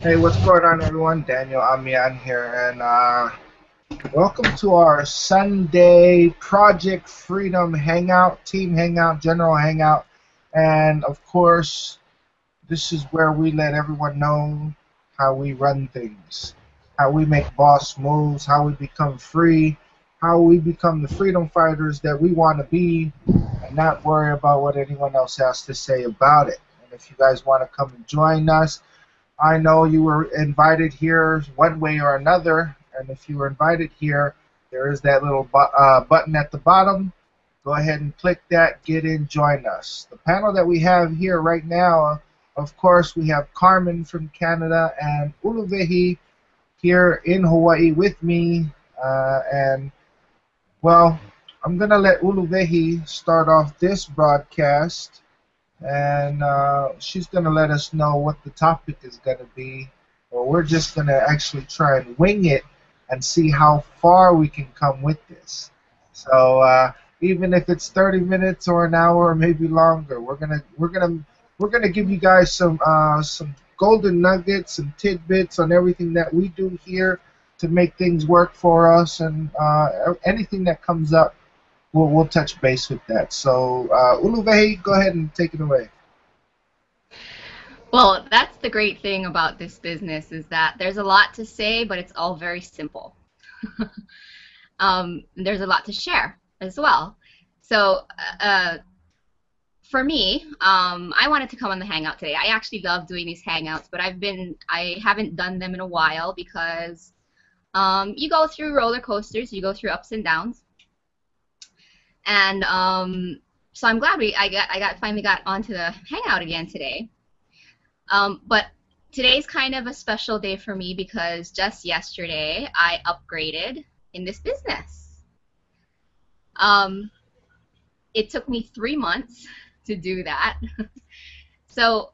Hey, what's going on, everyone? Daniel Amian here, and welcome to our Sunday Project Freedom Hangout, Team Hangout, General Hangout, and of course, this is where we let everyone know how we run things, how we make boss moves, how we become free, how we become the freedom fighters that we want to be, and not worry about what anyone else has to say about it. And if you guys want to come and join us, I know you were invited here one way or another, and if you were invited here, there is that little button at the bottom. Go ahead and click that, get in, join us. The panel that we have here right now, of course, we have Carmen from Canada and Uluvehi here in Hawaii with me. And, well, I'm going to let Uluvehi start off this broadcast, and she's going to let us know what the topic is going to be, or we're just going to actually try and wing it and see how far we can come with this. So even if it's 30 minutes or an hour or maybe longer, we're gonna give you guys some golden nuggets and tidbits on everything that we do here to make things work for us, and anything that comes up, we'll touch base with that. So, Uluvehi, go ahead and take it away. Well, that's the great thing about this business is that there's a lot to say, but it's all very simple. There's a lot to share as well. So, for me, I wanted to come on the Hangout today. I actually love doing these Hangouts, but I haven't done them in a while because you go through roller coasters, you go through ups and downs, and so I'm glad I finally got onto the Hangout again today. But today's kind of a special day for me because just yesterday I upgraded in this business. Um, it took me 3 months to do that. So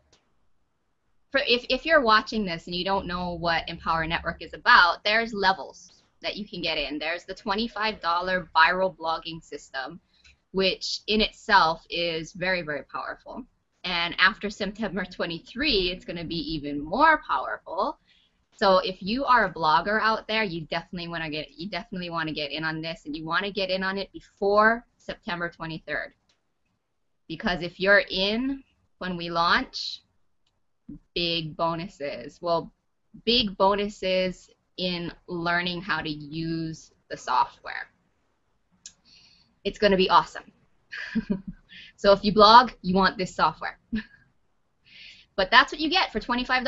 if you're watching this and you don't know what Empower Network is about, there's levels that you can get in. There's the $25 viral blogging system, which in itself is very, very powerful. And after September 23, it's going to be even more powerful. So if you are a blogger out there, you definitely want to get in on this, and you want to get in on it before September 23rd. Because if you're in when we launch, big bonuses. Well, big bonuses in learning how to use the software. It's going to be awesome. So if you blog, you want this software. But that's what you get for $25.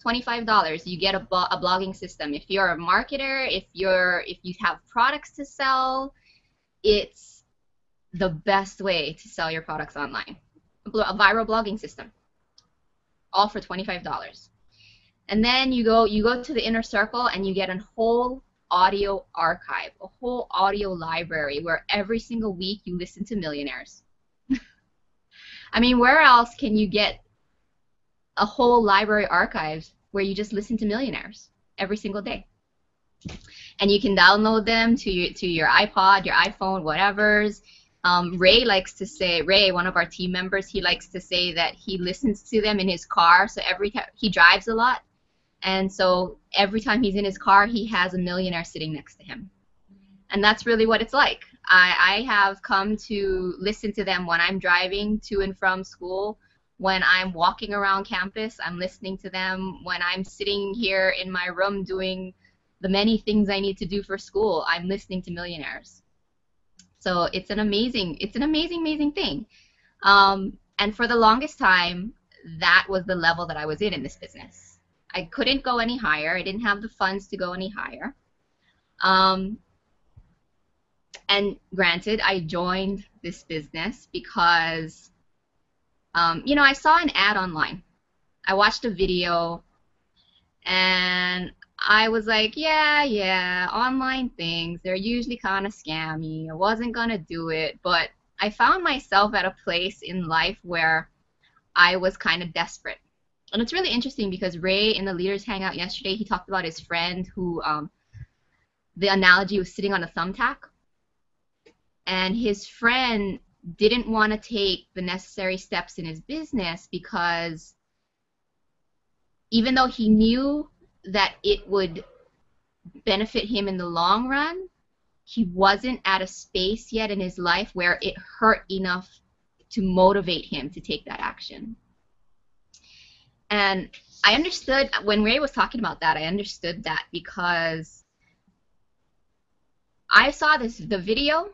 $25, you get a blogging system. If you're a marketer, if you have products to sell, it's the best way to sell your products online. A viral blogging system, all for $25. And then you go to the inner circle and you get a whole audio archive, a whole audio library where every single week you listen to millionaires. I mean, where else can you get a whole library archives where you just listen to millionaires every single day? And you can download them to your iPod, your iPhone, whatever's. Ray, one of our team members, he likes to say that he listens to them in his car. So every time he drives a lot, and so every time he's in his car, he has a millionaire sitting next to him. And that's really what it's like. I have come to listen to them when I'm driving to and from school, when I'm walking around campus, I'm listening to them. When I'm sitting here in my room doing the many things I need to do for school, I'm listening to millionaires. So it's an amazing thing. And for the longest time, that was the level that I was in this business. I couldn't go any higher. I didn't have the funds to go any higher. And granted, I joined this business because, I saw an ad online. I watched a video, and I was like, yeah, online things, they're usually kind of scammy. I wasn't going to do it, but I found myself at a place in life where I was kind of desperate. And it's really interesting because Ray in the Leaders Hangout yesterday, he talked about his friend who, the analogy was sitting on a thumbtack. And his friend didn't want to take the necessary steps in his business because even though he knew that it would benefit him in the long run, he wasn't at a space yet in his life where it hurt enough to motivate him to take that action. And I understood when Ray was talking about that, I understood that because I saw the video,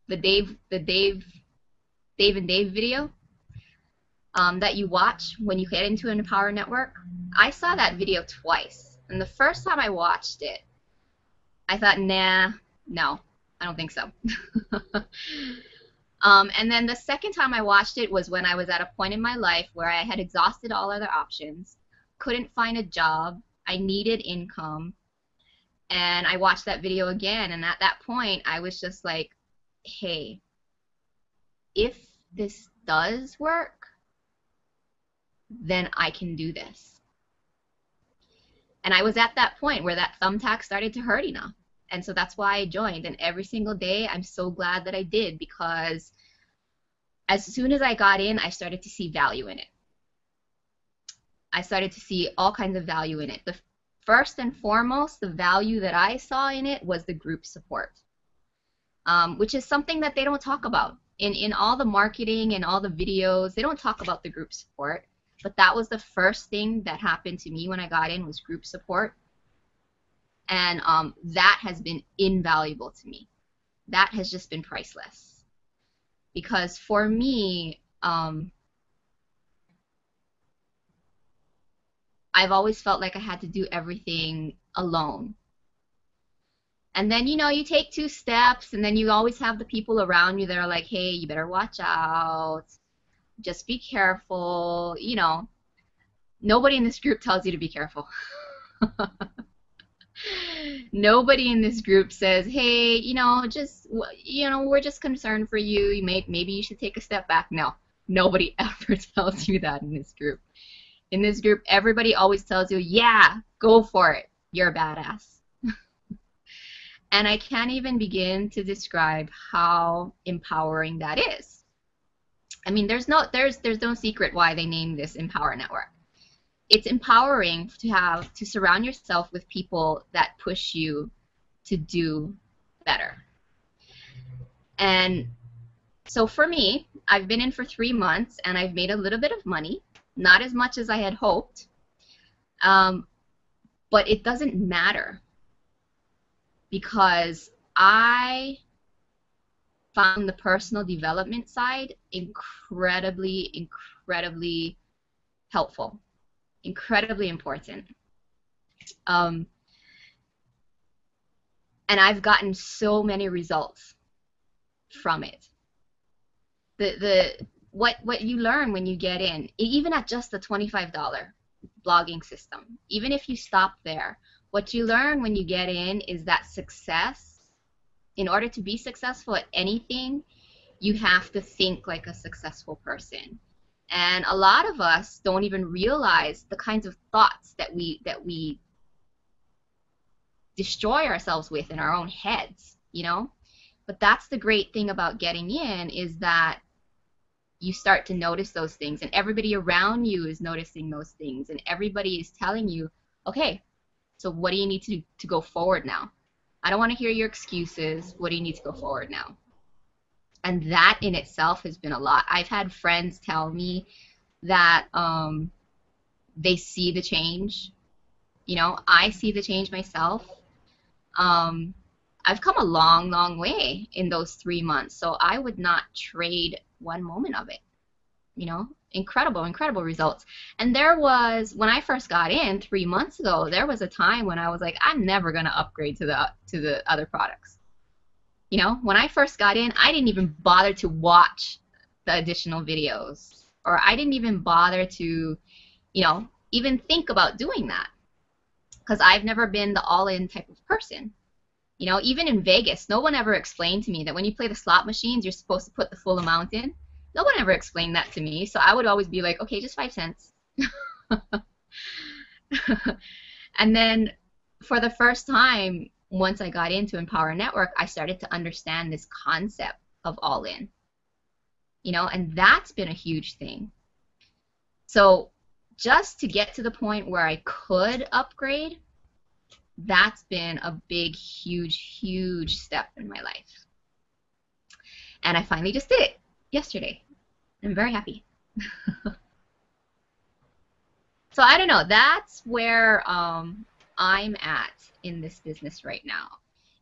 the Dave and Dave video that you watch when you get into an Empower Network. I saw that video twice. And the first time I watched it, I thought, nah, no, I don't think so. And then the second time I watched it was when I was at a point in my life where I had exhausted all other options, couldn't find a job, I needed income, and I watched that video again. And at that point, I was just like, hey, if this does work, then I can do this. And I was at that point where that thumbtack started to hurt enough. And so that's why I joined. And every single day, I'm so glad that I did, because as soon as I got in, I started to see value in it. I started to see all kinds of value in it. The first and foremost, the value that I saw in it was the group support, which is something that they don't talk about. In all the marketing and all the videos, they don't talk about the group support. But that was the first thing that happened to me when I got in, was group support. And that has been invaluable to me. That has just been priceless. Because for me, I've always felt like I had to do everything alone. And then, you know, you take 2 steps, and then you always have the people around you that are like, hey, you better watch out. Just be careful. You know, nobody in this group tells you to be careful. Nobody in this group says, hey, you know, we're just concerned for you. Maybe you should take a step back. No, nobody ever tells you that in this group. In this group, everybody always tells you, yeah, go for it. You're a badass. And I can't even begin to describe how empowering that is. I mean, there's no secret why they named this Empower Network. It's empowering to surround yourself with people that push you to do better. And so for me, I've been in for 3 months, and I've made a little bit of money, not as much as I had hoped, but it doesn't matter, because I found the personal development side incredibly, incredibly helpful, incredibly important. And I've gotten so many results from it. What you learn when you get in, even at just the $25 blogging system, even if you stop there, what you learn when you get in is that success, in order to be successful at anything, you have to think like a successful person. And a lot of us don't even realize the kinds of thoughts that we destroy ourselves with in our own heads, you know? But that's the great thing about getting in, is that you start to notice those things, and everybody around you is noticing those things, and everybody is telling you, okay, so what do you need to do to go forward now? I don't want to hear your excuses. What do you need to go forward now? And that in itself has been a lot. I've had friends tell me that they see the change. You know, I see the change myself. I've come a long, long way in those 3 months, so I would not trade one moment of it. You know, incredible, incredible results. And there was, when I first got in 3 months ago, there was a time when I was like, I'm never going to upgrade to the other products. You know, when I first got in, I didn't even bother to watch the additional videos, or I didn't even bother to, you know, even think about doing that, because I've never been the all-in type of person. You know, even in Vegas, no one ever explained to me that when you play the slot machines, you're supposed to put the full amount in. No one ever explained that to me, so I would always be like, okay, just 5 cents. And then for the first time, once I got into Empower Network, I started to understand this concept of all-in. You know, and that's been a huge thing. So just to get to the point where I could upgrade, that's been a big, huge, huge step in my life. And I finally just did it yesterday. I'm very happy. So I don't know. That's where I'm at in this business right now.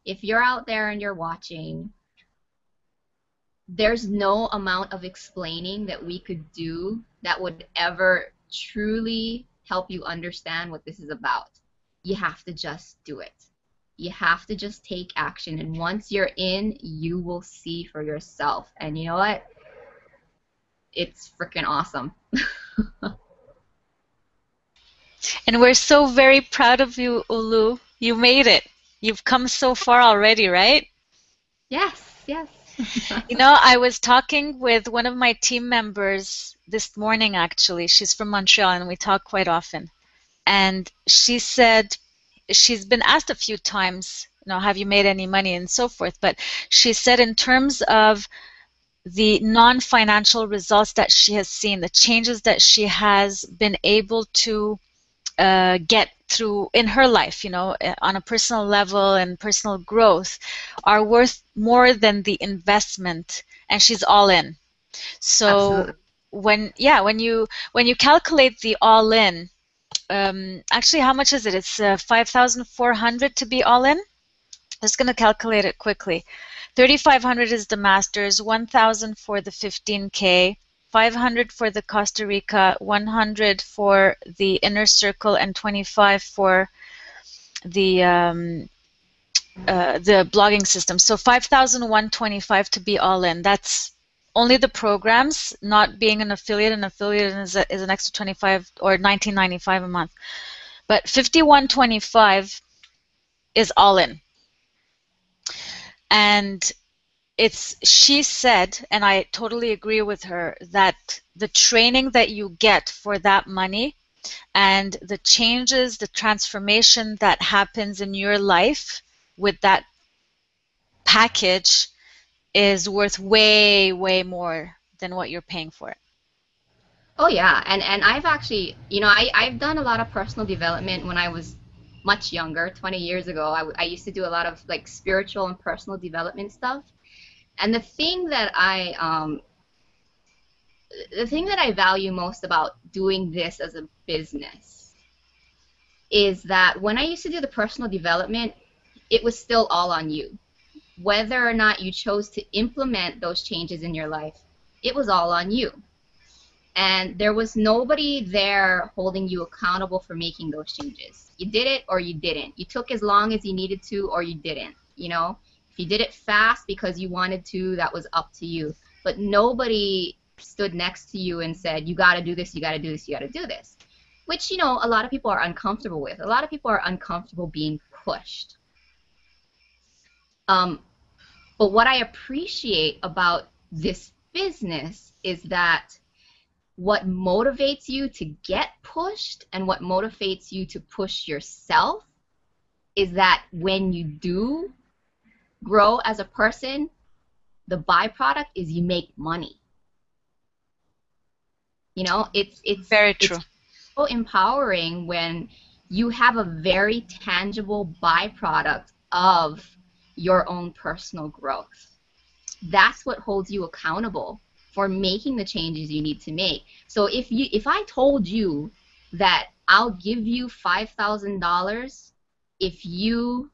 If you're out there and you're watching, there's no amount of explaining that we could do that would ever truly help you understand what this is about. You have to just do it. You have to just take action. And once you're in, you will see for yourself. And you know what? It's freaking awesome. And we're so very proud of you, Ulu. You made it. You've come so far already, right? Yes, yes. You know, I was talking with one of my team members this morning, actually. She's from Montreal, and we talk quite often. And she said she's been asked a few times, you know, have you made any money and so forth. But she said in terms of the non-financial results that she has seen, the changes that she has been able to get through in her life, you know, on a personal level and personal growth, are worth more than the investment, and she's all in. So Absolutely. when you calculate the all in, actually, how much is it? It's 5,400 to be all in. I'm just going to calculate it quickly. 3,500 is the Masters, 1,000 for the 15K, 500 for the Costa Rica, 100 for the Inner Circle, and 25 for the blogging system. So 5,125 to be all in. That's only the programs, not being an affiliate. An affiliate is an extra 25 or 19.95 a month. But 5,125 is all in. And she said, and I totally agree with her, that the training that you get for that money and the changes, the transformation that happens in your life with that package is worth way, way more than what you're paying for it. Oh yeah, and I've actually, I've done a lot of personal development when I was much younger, 20 years ago. I used to do a lot of like spiritual and personal development stuff. And the thing that I value most about doing this as a business is that when I used to do the personal development, it was still all on you. Whether or not you chose to implement those changes in your life, it was all on you. And there was nobody there holding you accountable for making those changes. You did it or you didn't. You took as long as you needed to or you didn't. If you did it fast because you wanted to, that was up to you. But nobody stood next to you and said, you got to do this, you got to do this, you got to do this. Which, a lot of people are uncomfortable with. A lot of people are uncomfortable being pushed. But what I appreciate about this business is that what motivates you to get pushed and what motivates you to push yourself is that when you do grow as a person, the byproduct is you make money. It's very true. It's so empowering when you have a very tangible byproduct of your own personal growth. That's what holds you accountable for making the changes you need to make. So if I told you that I'll give you $5,000 if you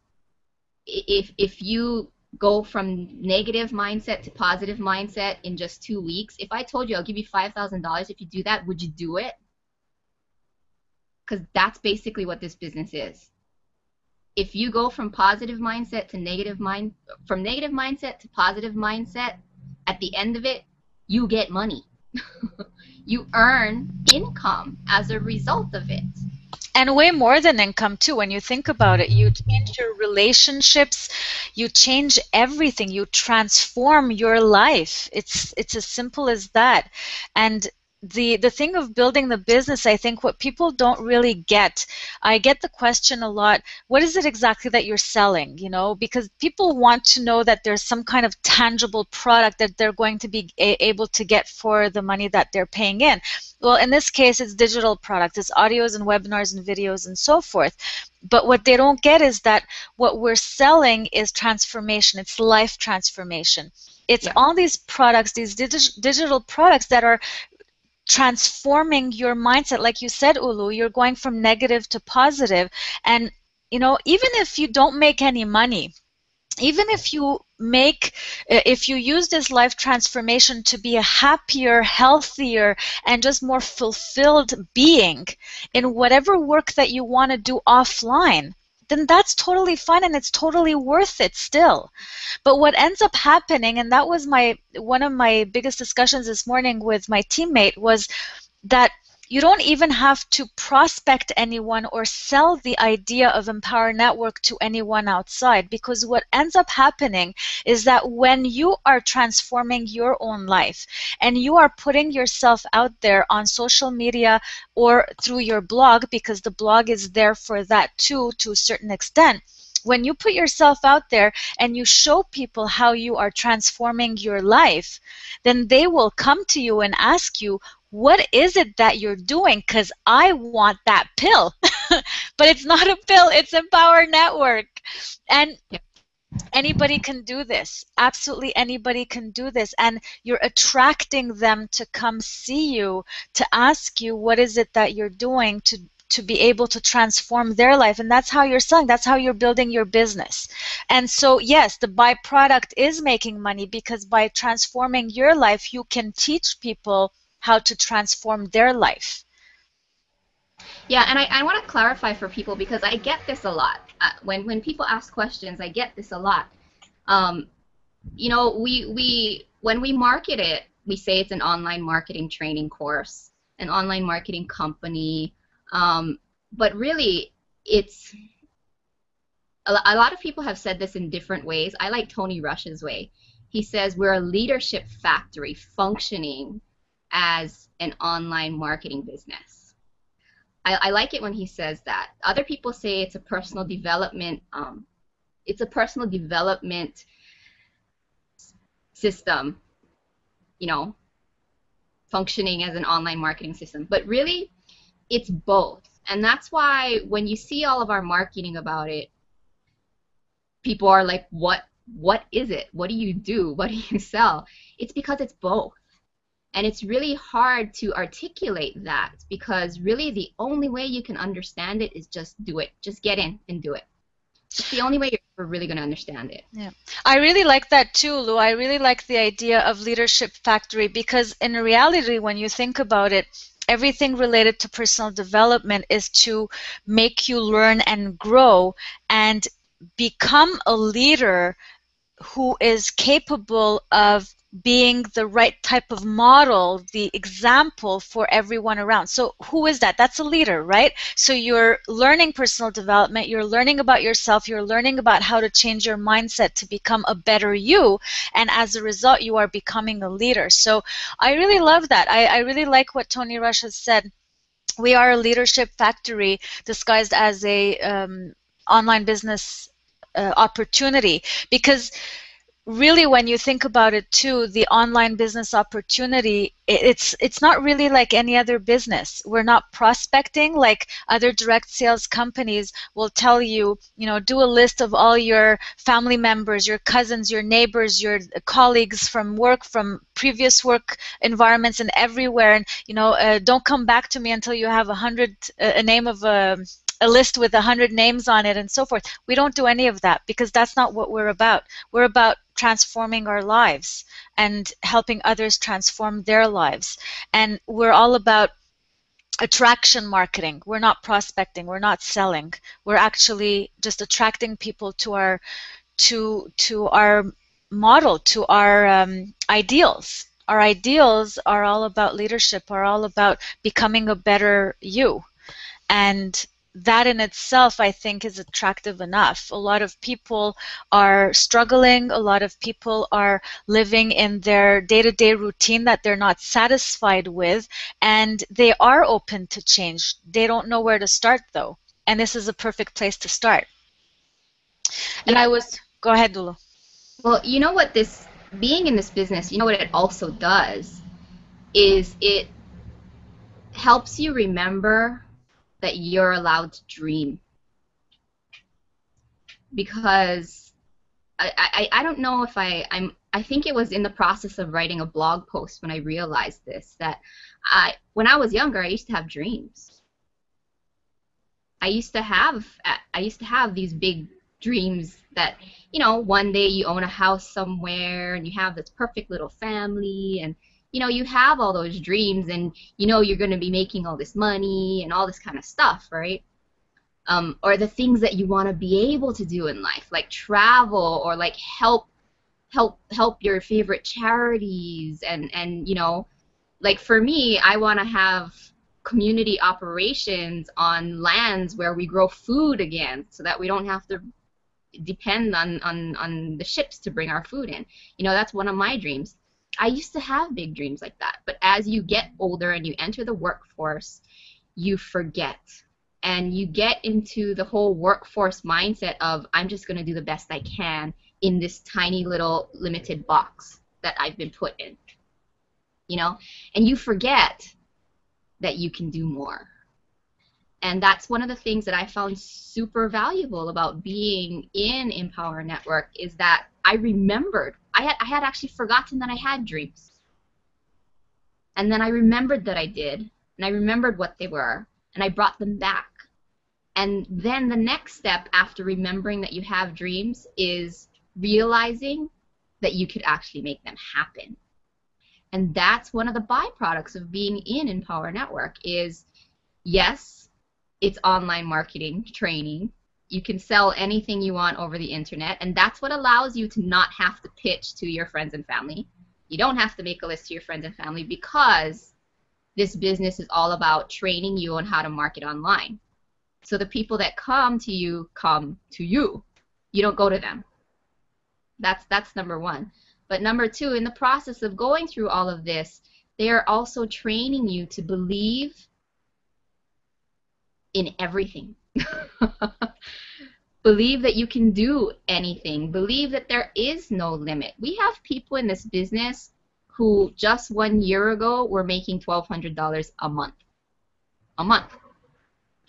go from negative mindset to positive mindset in just 2 weeks, if I told you I'll give you $5,000 if you do that, would you do it? Because that's basically what this business is. If you go from positive mindset to from negative mindset to positive mindset, at the end of it, you get money. You earn income as a result of it. And way more than income too. When you think about it, you change your relationships, you change everything, you transform your life. It's as simple as that. And the thing of building the business, I think what people don't really get, I get the question a lot, what is it exactly that you're selling? You know, because people want to know that there's some kind of tangible product that they're going to be able to get for the money that they're paying in. Well, in this case, it's digital products, it's audios and webinars and videos and so forth. But what they don't get is that what we're selling is transformation, it's life transformation. It's all these products, these digital products that are transforming your mindset. Like you said, Ulu, you're going from negative to positive. And, you know, even if you don't make any money, even if you use this life transformation to be a happier, healthier, and just more fulfilled being in whatever work that you want to do offline, then that's totally fine and it's totally worth it still. But what ends up happening, and that was one of my biggest discussions this morning with my teammate, was that you don't even have to prospect anyone or sell the idea of Empower Network to anyone outside, because what ends up happening is that when you are transforming your own life and you are putting yourself out there on social media or through your blog, because the blog is there for that too, to a certain extent, when you put yourself out there and you show people how you are transforming your life, then they will come to you and ask you, what is it that you're doing? Because I want that pill. But it's not a pill, it's Empower Network. And anybody can do this. Absolutely anybody can do this. And you're attracting them to come see you, to ask you what is it that you're doing to be able to transform their life. And that's how you're selling. That's how you're building your business. And so, yes, the byproduct is making money, because by transforming your life, you can teach people how to transform their life. Yeah, and I want to clarify for people, because I get this a lot. When people ask questions, I get this a lot. You know, when we market it, we say it's an online marketing training course, an online marketing company, but really, it's a lot of people have said this in different ways. I like Tony Rush's way. He says we're a leadership factory functioning as an online marketing business. I like it when he says that. Other people say it's a personal development. It's a personal development system, you know, functioning as an online marketing system. But really, it's both. And that's why when you see all of our marketing about it, people are like, what is it? What do you do? What do you sell? It's because it's both. And it's really hard to articulate that, because really the only way you can understand it is just do it. Just get in and do it. It's the only way you're really going to understand it. Yeah, I really like that too, Lou. I really like the idea of leadership factory, because in reality, when you think about it, everything related to personal development is to make you learn and grow and become a leader who is capable of being the right type of model, the example for everyone around. So who is that? That's a leader, right? So you're learning personal development, you're learning about yourself, you're learning about how to change your mindset to become a better you, and as a result, you are becoming a leader. So I really love that. I really like what Tony Rush has said. We are a leadership factory disguised as a online business opportunity, because really, when you think about it too, the online business opportunity, it's not really like any other business. We're not prospecting like other direct sales companies will tell you, you know, do a list of all your family members, your cousins, your neighbors, your colleagues from work, from previous work environments and everywhere, and, you know, don't come back to me until you have a name of a list with 100 names on it and so forth. We don't do any of that, because that's not what we're about. We're about transforming our lives and helping others transform their lives. And we're all about attraction marketing. We're not prospecting, we're not selling. We're actually just attracting people to our model, to our ideals. Our ideals are all about leadership, are all about becoming a better you. And that in itself, I think, is attractive enough. A lot of people are struggling. A lot of people are living in their day-to-day routine that they're not satisfied with, and they are open to change. They don't know where to start, though, and this is a perfect place to start. And Yeah. go ahead, Dulu. Well, you know what this being in this business, you know what it also does is it helps you remember that you're allowed to dream. Because I don't know if I think it was in the process of writing a blog post when I realized this, that when I was younger, I used to have dreams. I used to have these big dreams that, you know, one day you own a house somewhere and you have this perfect little family, and you know, you have all those dreams, and you know you're going to be making all this money and all this kind of stuff, right? Or the things that you want to be able to do in life, like travel, or like help your favorite charities, and you know, like for me, I want to have community operations on lands where we grow food again, so that we don't have to depend on the ships to bring our food in. You know, that's one of my dreams. I used to have big dreams like that, but as you get older and you enter the workforce, you forget. And you get into the whole workforce mindset of, I'm just going to do the best I can in this tiny little limited box that I've been put in. You know? And you forget that you can do more. And that's one of the things that I found super valuable about being in Empower Network, is that I remembered. I had actually forgotten that I had dreams. And then I remembered that I did, and I remembered what they were, and I brought them back. And then the next step after remembering that you have dreams is realizing that you could actually make them happen. And that's one of the byproducts of being in Empower Network is, yes, it's online marketing training. You can sell anything you want over the internet, and that's what allows you to not have to pitch to your friends and family. You don't have to make a list to your friends and family, because this business is all about training you on how to market online. So the people that come to you come to you. You don't go to them. That's number one. But number two, in the process of going through all of this, they are also training you to believe in everything. Believe that you can do anything. Believe that there is no limit. We have people in this business who just 1 year ago were making $1,200 a month. A month.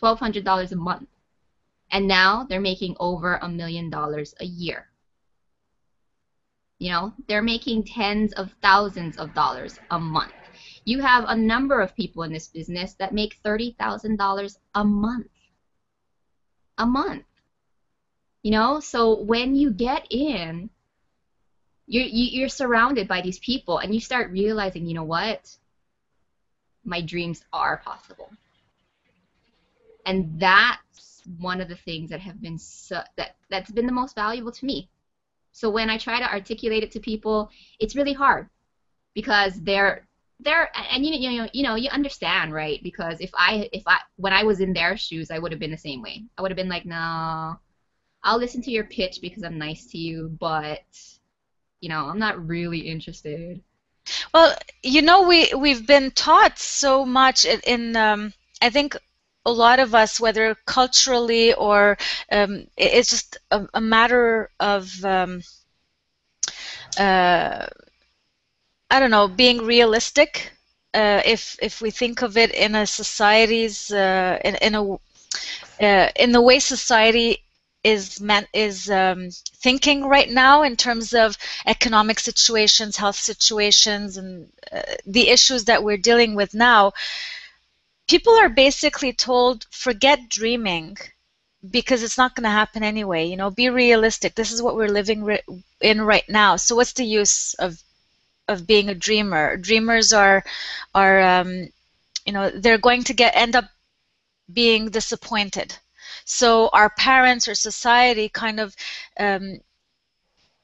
$1,200 a month. And now they're making over $1 million a year. You know, they're making tens of thousands of dollars a month. You have a number of people in this business that make $30,000 a month. A month. You know, so when you get in, you're surrounded by these people, and you start realizing, you know what? My dreams are possible. And that's one of the things that have been that's been the most valuable to me. So when I try to articulate it to people, it's really hard, because they're and you understand, right? Because if I when I was in their shoes, I would have been the same way. I would have been like, no, I'll listen to your pitch because I'm nice to you, but you know, I'm not really interested. Well, you know, we've been taught so much in I think a lot of us, whether culturally or it's just a matter of I don't know, being realistic. If we think of it in a society's in the way society is thinking right now in terms of economic situations, health situations, and the issues that we're dealing with now, people are basically told, forget dreaming, because it's not going to happen anyway. You know, be realistic. This is what we're living in right now. So what's the use of being a dreamer? Dreamers are you know, they're going to end up being disappointed. So our parents or society kind of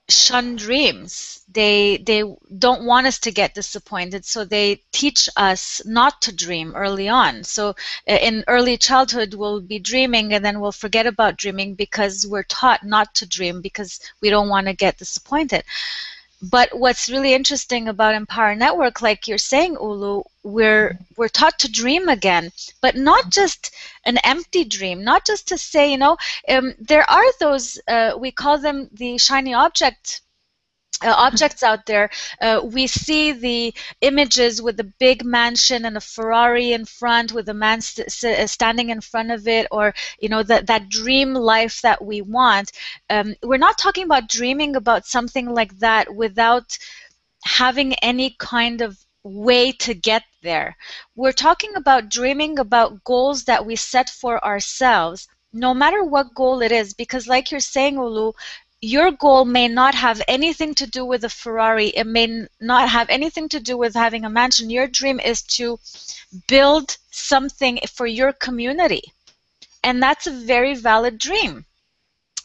shun dreams. They don't want us to get disappointed, so they teach us not to dream early on. So in early childhood, we'll be dreaming and then we'll forget about dreaming because we're taught not to dream because we don't want to get disappointed. But what's really interesting about Empower Network, like you're saying, Ulu, we're taught to dream again, but not just an empty dream, not just to say, there are those, we call them the shiny objects out there. We see the images with a big mansion and a Ferrari in front with a man standing in front of it, or that dream life that we want. We're not talking about dreaming about something like that without having any kind of way to get there. We're talking about dreaming about goals that we set for ourselves, no matter what goal it is, because like you're saying, Ulu, your goal may not have anything to do with a Ferrari. It may not have anything to do with having a mansion. Your dream is to build something for your community. And that's a very valid dream.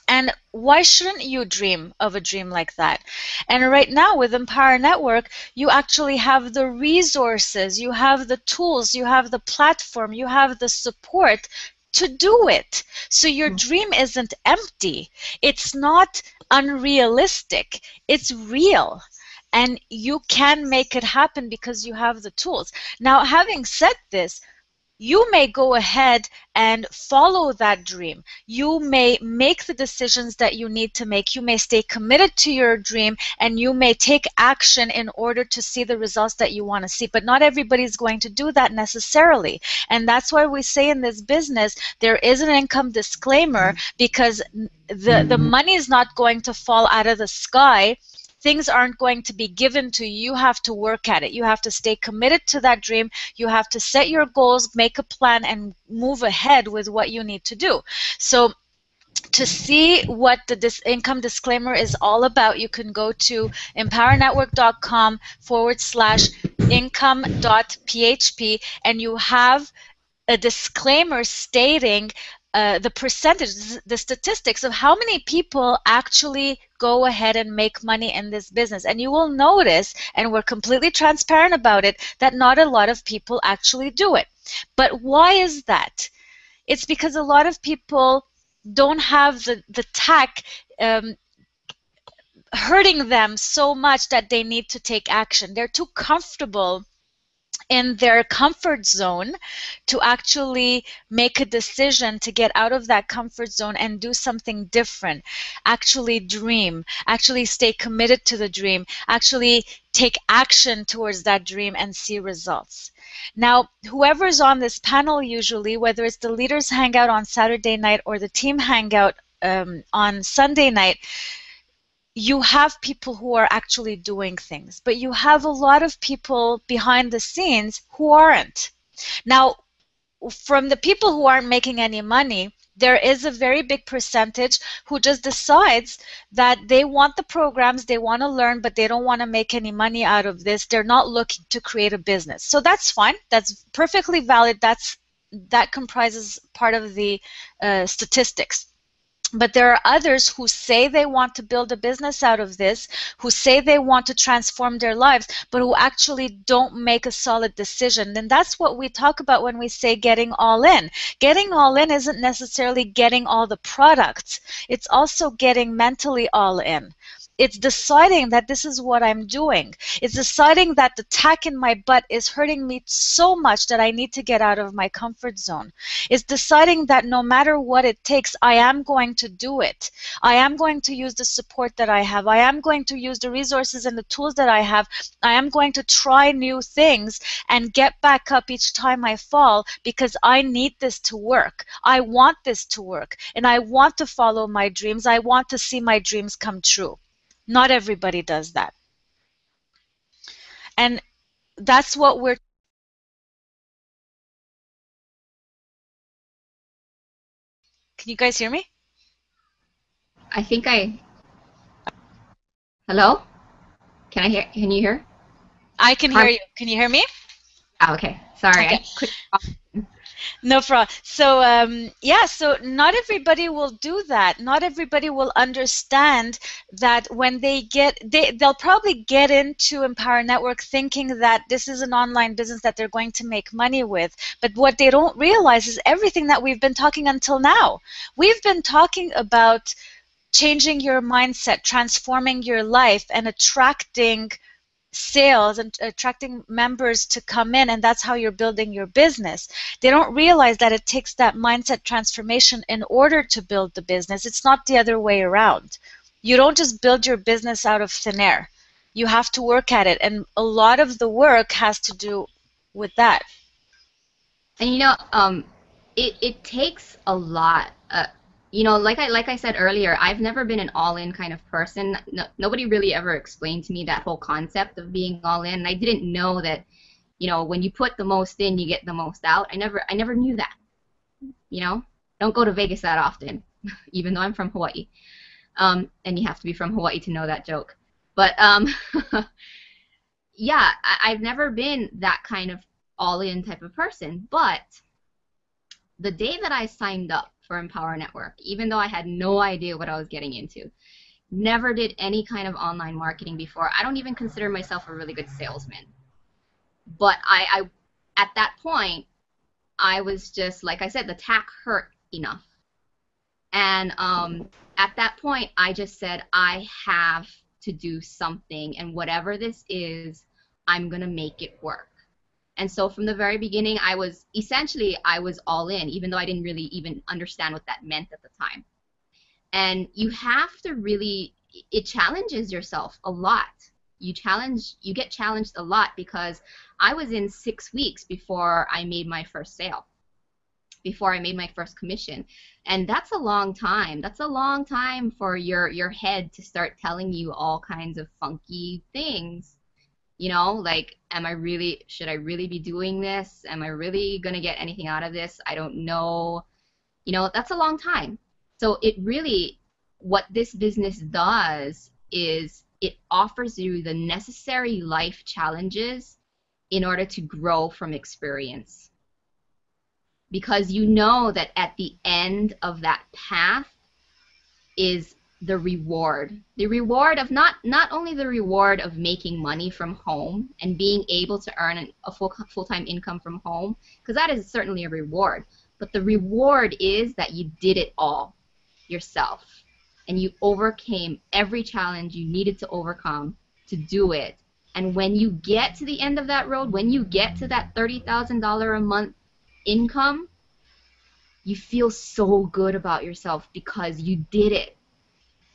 And why shouldn't you dream of a dream like that? And right now with Empower Network, you actually have the resources, you have the tools, you have the platform, you have the support to do it. So your dream isn't empty. It's not unrealistic. It's real. And you can make it happen because you have the tools. Now, having said this, you may go ahead and follow that dream. You may make the decisions that you need to make. You may stay committed to your dream, and you may take action in order to see the results that you want to see. But not everybody's going to do that necessarily. And that's why we say in this business, there is an income disclaimer, because the money is not going to fall out of the sky. Things aren't going to be given to you. You have to work at it. You have to stay committed to that dream. You have to set your goals, make a plan, and move ahead with what you need to do. So to see what the income disclaimer is all about, you can go to empowernetwork.com/income.php, and you have a disclaimer stating the percentage, the statistics of how many people actually go ahead and make money in this business. And you will notice, and we're completely transparent about it, that not a lot of people actually do it. But why is that? It's because a lot of people don't have the tech hurting them so much that they need to take action. They're too comfortable in their comfort zone to actually make a decision to get out of that comfort zone and do something different. Actually dream, actually stay committed to the dream, actually take action towards that dream and see results. Now, whoever's on this panel usually, whether it's the Leaders Hangout on Saturday night or the Team Hangout on Sunday night, you have people who are actually doing things, but you have a lot of people behind the scenes who aren't. Now, from the people who aren't making any money, there is a very big percentage who just decides that they want the programs, they want to learn, but they don't want to make any money out of this. They're not looking to create a business. So that's fine. That's perfectly valid. That comprises part of the statistics. But there are others who say they want to build a business out of this, who say they want to transform their lives, but who actually don't make a solid decision. And that's what we talk about when we say getting all in. Getting all in isn't necessarily getting all the products. It's also getting mentally all in. It's deciding that this is what I'm doing. It's deciding that the tack in my butt is hurting me so much that I need to get out of my comfort zone. It's deciding that no matter what it takes, I am going to do it. I am going to use the support that I have. I am going to use the resources and the tools that I have. I am going to try new things and get back up each time I fall, because I need this to work. I want this to work, and I want to follow my dreams. I want to see my dreams come true. Not everybody does that. And that's what we're... Can you guys hear me? I think Hello? Can you hear? I can hear you. Can you hear me? Oh, okay. Sorry. Okay. No problem. So, yeah, so not everybody will do that. Not everybody will understand that when they'll probably get into Empower Network thinking that this is an online business that they're going to make money with. But what they don't realize is everything that we've been talking until now. We've been talking about changing your mindset, transforming your life, and attracting sales and attracting members to come in, and that's how you're building your business. They don't realize that it takes that mindset transformation in order to build the business. It's not the other way around. You don't just build your business out of thin air. You have to work at it, and a lot of the work has to do with that. And it takes a lot. Like I said earlier, I've never been an all-in kind of person. No, nobody really ever explained to me that whole concept of being all in. I didn't know that, when you put the most in, you get the most out. I never knew that. Don't go to Vegas that often, even though I'm from Hawaii. And you have to be from Hawaii to know that joke. But yeah, I've never been that kind of all-in type of person. But the day that I signed up for Empower Network, even though I had no idea what I was getting into, never did any kind of online marketing before. I don't even consider myself a really good salesman. But I at that point, I was just, like I said, the tack hurt enough. And at that point, I just said, I have to do something, and whatever this is, I'm going to make it work. And so from the very beginning, I was all in, even though I didn't really even understand what that meant at the time. And you have to really, it challenges yourself a lot. You get challenged a lot, because I was in 6 weeks before I made my first sale, before I made my first commission. And that's a long time. That's a long time for your head to start telling you all kinds of funky things. Like, should I really be doing this? Am I really going to get anything out of this? I don't know. That's a long time. So what this business does is it offers you the necessary life challenges in order to grow from experience. Because you know that at the end of that path is the reward of not only the reward of making money from home and being able to earn a full-time income from home, because that is certainly a reward, but the reward is that you did it all yourself and you overcame every challenge you needed to overcome to do it. And when you get to the end of that road, when you get to that $30,000 a month income, you feel so good about yourself because you did it.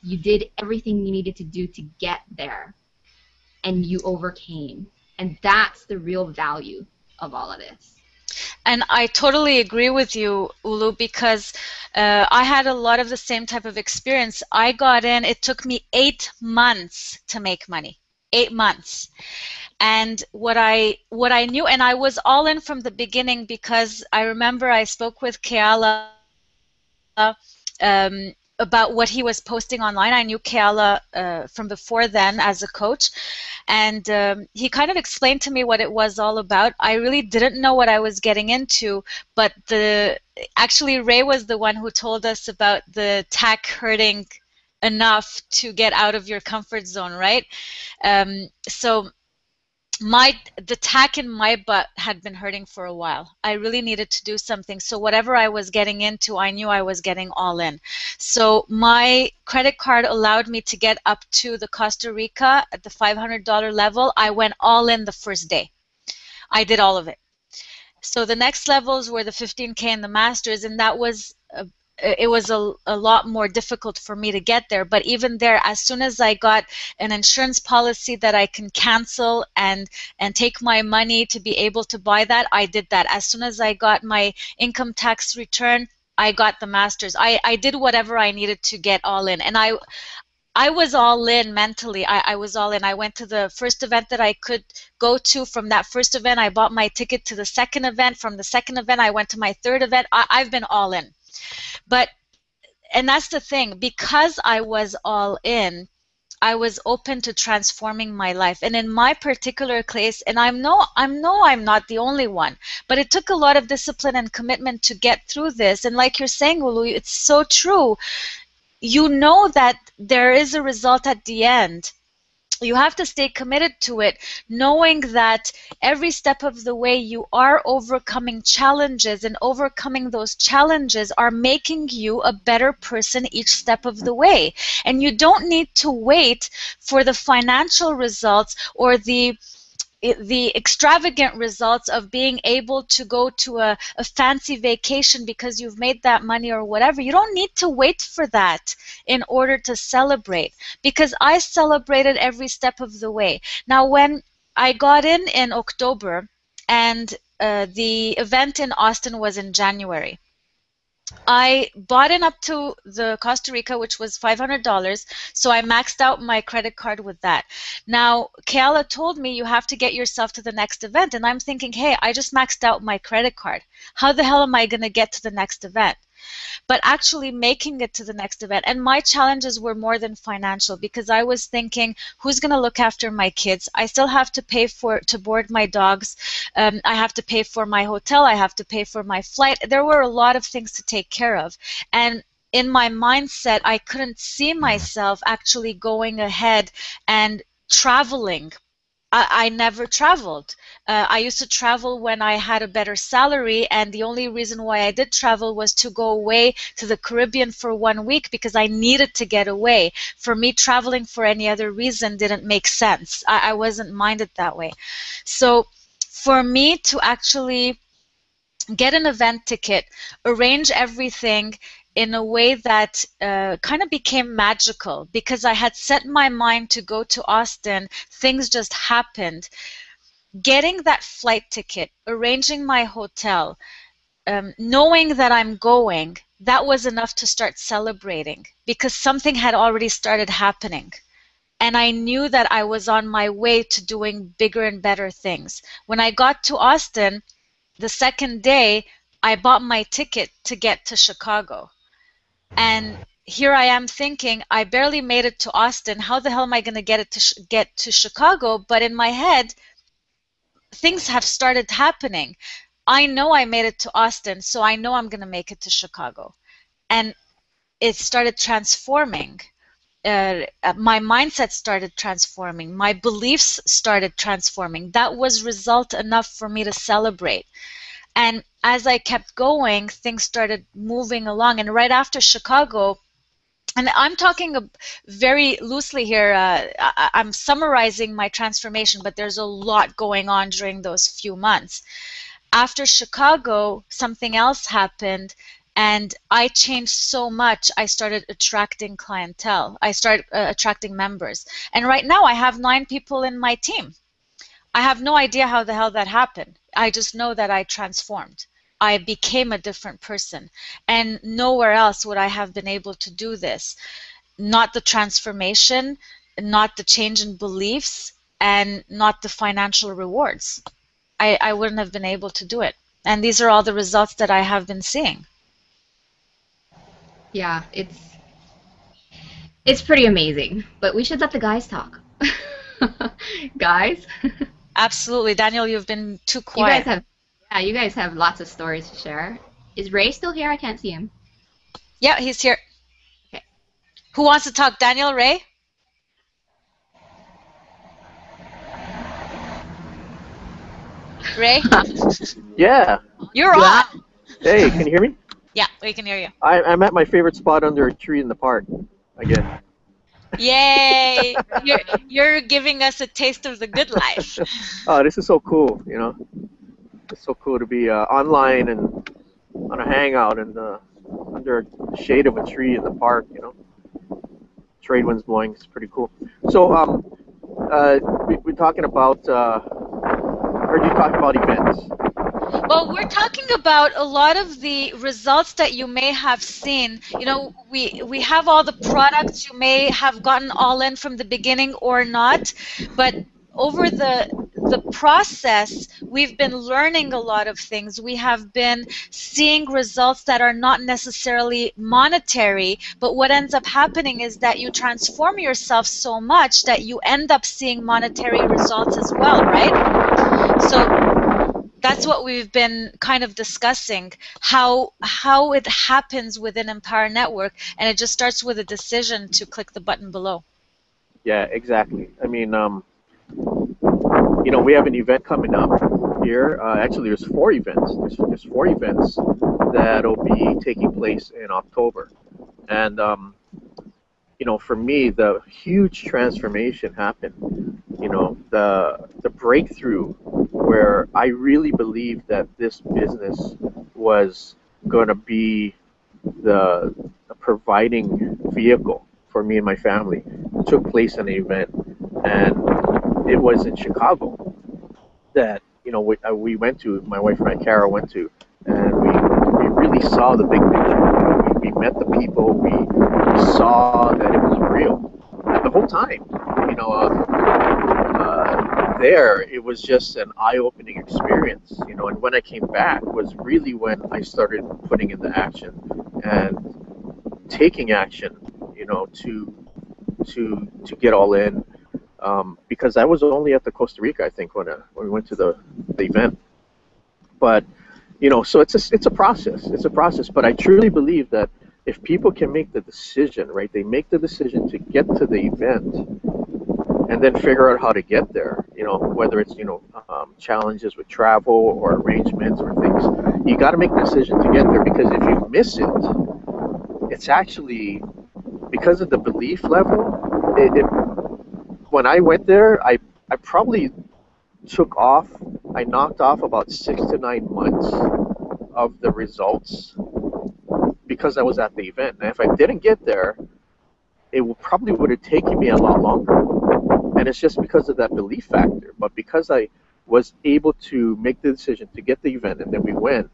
You did everything you needed to do to get there, and you overcame. And that's the real value of all of this. And I totally agree with you, Ulu, because I had a lot of the same type of experience. I got in, it took me 8 months to make money. 8 months. And what I knew, and I was all in from the beginning, because I remember I spoke with Keala about what he was posting online. I knew Keala from before then as a coach, and he kind of explained to me what it was all about. I really didn't know what I was getting into, but actually Ray was the one who told us about the tack hurting enough to get out of your comfort zone, right? So the tack in my butt had been hurting for a while. I really needed to do something. So whatever I was getting into, I knew I was getting all in. So my credit card allowed me to get up to the Costa Rica at the $500 level. I went all in the first day. I did all of it. So the next levels were the 15K and the Masters, and that was it was a lot more difficult for me to get there. But even there, as soon as I got an insurance policy that I can cancel and take my money to be able to buy that, I did that. As soon as I got my income tax return, I got the Masters. I did whatever I needed to get all in. And I was all in mentally. I was all in. I went to the first event that I could go to. From that first event, I bought my ticket to the second event. From the second event, I went to my third event. I've been all in. And that's the thing, because I was all in, I was open to transforming my life. And in my particular case, and I'm not the only one, but it took a lot of discipline and commitment to get through this. And like you're saying, Ulu, it's so true. You know that there is a result at the end. You have to stay committed to it, knowing that every step of the way you are overcoming challenges, and overcoming those challenges are making you a better person each step of the way. And you don't need to wait for the financial results or the extravagant results of being able to go to a fancy vacation because you've made that money or whatever. You don't need to wait for that in order to celebrate, because I celebrated every step of the way. Now, when I got in October, and the event in Austin was in January, I bought in up to the Costa Rica, which was $500, so I maxed out my credit card with that. Now, Kayla told me you have to get yourself to the next event, and I'm thinking, hey, I just maxed out my credit card. How the hell am I going to get to the next event? But actually making it to the next event. And my challenges were more than financial, because I was thinking, who's going to look after my kids? I still have to pay to board my dogs. I have to pay for my hotel. I have to pay for my flight. There were a lot of things to take care of. And in my mindset, I couldn't see myself actually going ahead and traveling. I never traveled. I used to travel when I had a better salary, and the only reason why I did travel was to go away to the Caribbean for 1 week because I needed to get away. For me, traveling for any other reason didn't make sense. I wasn't minded that way. So for me to actually get an event ticket, arrange everything in a way that kind of became magical, because I had set my mind to go to Austin. Things just happened. Getting that flight ticket, arranging my hotel, knowing that I'm going, that was enough to start celebrating, because something had already started happening. And I knew that I was on my way to doing bigger and better things. When I got to Austin, the second day, I bought my ticket to get to Chicago. And here I am thinking, I barely made it to Austin. How the hell am I going to get to Chicago? But in my head, things have started happening. I know I made it to Austin, so I know I'm going to make it to Chicago. And it started transforming. My mindset started transforming. My beliefs started transforming. That was result enough for me to celebrate. And as I kept going, things started moving along. And right after Chicago, and I'm talking very loosely here, I'm summarizing my transformation, but there's a lot going on during those few months. After Chicago, something else happened, and I changed so much. I started attracting clientele. I started attracting members. And right now I have 9 people in my team. I have no idea how the hell that happened. I just know that I transformed. I became a different person. And nowhere else would I have been able to do this. Not the transformation, not the change in beliefs, and not the financial rewards. I wouldn't have been able to do it. And these are all the results that I have been seeing. Yeah, it's pretty amazing. But we should let the guys talk. Guys, Absolutely. Daniel, you've been too you guys quiet. you guys have lots of stories to share. Is Ray still here? I can't see him. Yeah, he's here. Okay. Who wants to talk? Daniel, Ray? Ray? Yeah. You're Wow. on. Hey, can you hear me? Yeah, we can hear you. I'm at my favorite spot under a tree in the park again. Yay! You're giving us a taste of the good life. Oh, this is so cool, you know. It's so cool to be online and on a hangout and under the shade of a tree in the park, you know. Trade winds blowing. It's pretty cool. So, we're talking about. Heard you talk about events. Well, we're talking about a lot of the results that you may have seen. You know, we have all the products. You may have gotten all in from the beginning or not, but over the process, we've been learning a lot of things. We have been seeing results that are not necessarily monetary, but what ends up happening is that you transform yourself so much that you end up seeing monetary results as well, right? So that's what we've been kind of discussing, how it happens within Empower Network, and it just starts with a decision to click the button below. Yeah, exactly. I mean, we have an event coming up here. Actually, there's 4 events. There's 4 events that'll be taking place in October. And, for me, the huge transformation happened. The breakthrough where I really believed that this business was going to be the providing vehicle for me and my family took place in an event, and it was in Chicago that we went to. My wife and I, Kara, went to, and we really saw the big picture. We met the people. We saw that it was real, and the whole time, there it was just an eye-opening experience. And when I came back was really when I started putting into action and taking action, to get all in. Because I was only at the Costa Rica, I think, when we went to the event. But so it's a process. It's a process. But I truly believe that if people can make the decision, right, they make the decision to get to the event, and then figure out how to get there. Whether it's challenges with travel or arrangements or things, you got to make the decision to get there, because if you miss it, it's actually because of the belief level. When I went there, I probably I knocked off about 6 to 9 months of the results because I was at the event. And if I didn't get there, it probably would have taken me a lot longer. And it's just because of that belief factor. But because I was able to make the decision to get the event and then we went,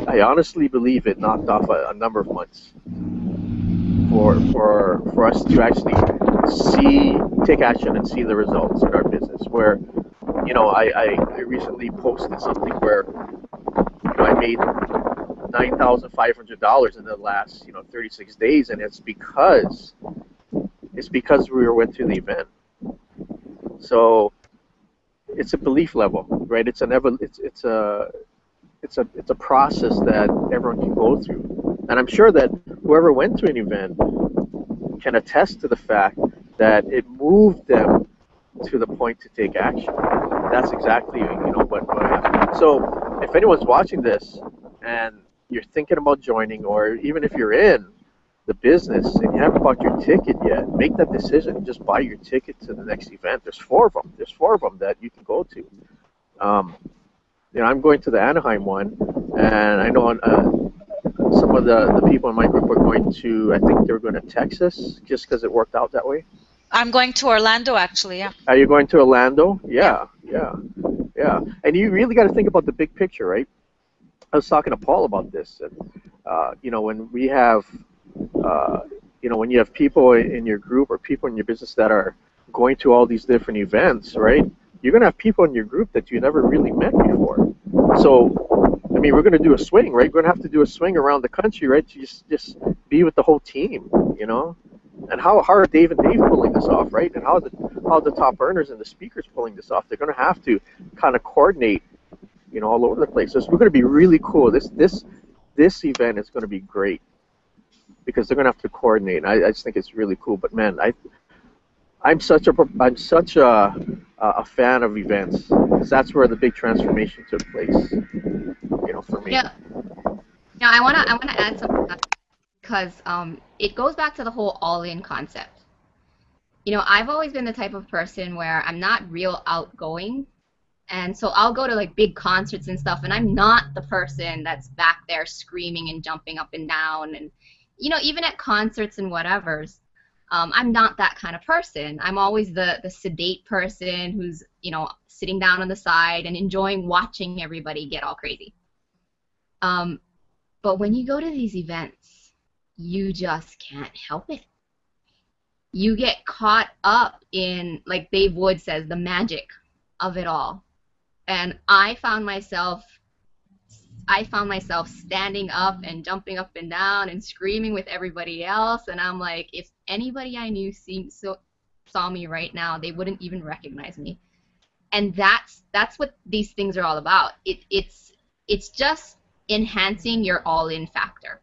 I honestly believe it knocked off a number of months for us to actually take action and see the results in our business. Where, I recently posted something where I made $9,500 in the last 36 days, and it's because we went to the event. So it's a belief level, right? It's a process that everyone can go through, and I'm sure that whoever went to an event can attest to the fact that it moved them to the point to take action. That's exactly what happened. So if anyone's watching this and you're thinking about joining, or even if you're in the business and you haven't bought your ticket yet, make that decision. Just buy your ticket to the next event. There's 4 of them. There's 4 of them that you can go to. I'm going to the Anaheim one, and I know some of the people in my group are going to, I think they were going to Texas, just because it worked out that way. I'm going to Orlando, actually, yeah. Are you going to Orlando? Yeah. And you really got to think about the big picture, right? I was talking to Paul about this, and when we have, when you have people in your group or people in your business that are going to all these different events, right? You're going to have people in your group that you never really met before. So, I mean, we're going to do a swing, right? We're going to have to do a swing around the country, right? To just be with the whole team, And how are Dave and Dave pulling this off, right? And how are the top earners and the speakers pulling this off? They're going to have to kind of coordinate, all over the place. So it's going to be really cool. This event is going to be great because they're going to have to coordinate. I just think it's really cool. But man, I'm such a fan of events, because that's where the big transformation took place. For me. Yeah. Now I wanna add something, because it goes back to the whole all-in concept. I've always been the type of person where I'm not real outgoing, and so I'll go to like big concerts and stuff, and I'm not the person that's back there screaming and jumping up and down, and even at concerts and whatevers. I'm not that kind of person. I'm always the sedate person who's, sitting down on the side and enjoying watching everybody get all crazy. But when you go to these events, you just can't help it. You get caught up in, like Dave Wood says, the magic of it all. And I found myself standing up and jumping up and down and screaming with everybody else. And I'm like, if anybody I knew saw me right now, they wouldn't even recognize me. And that's what these things are all about. It's just enhancing your all-in factor.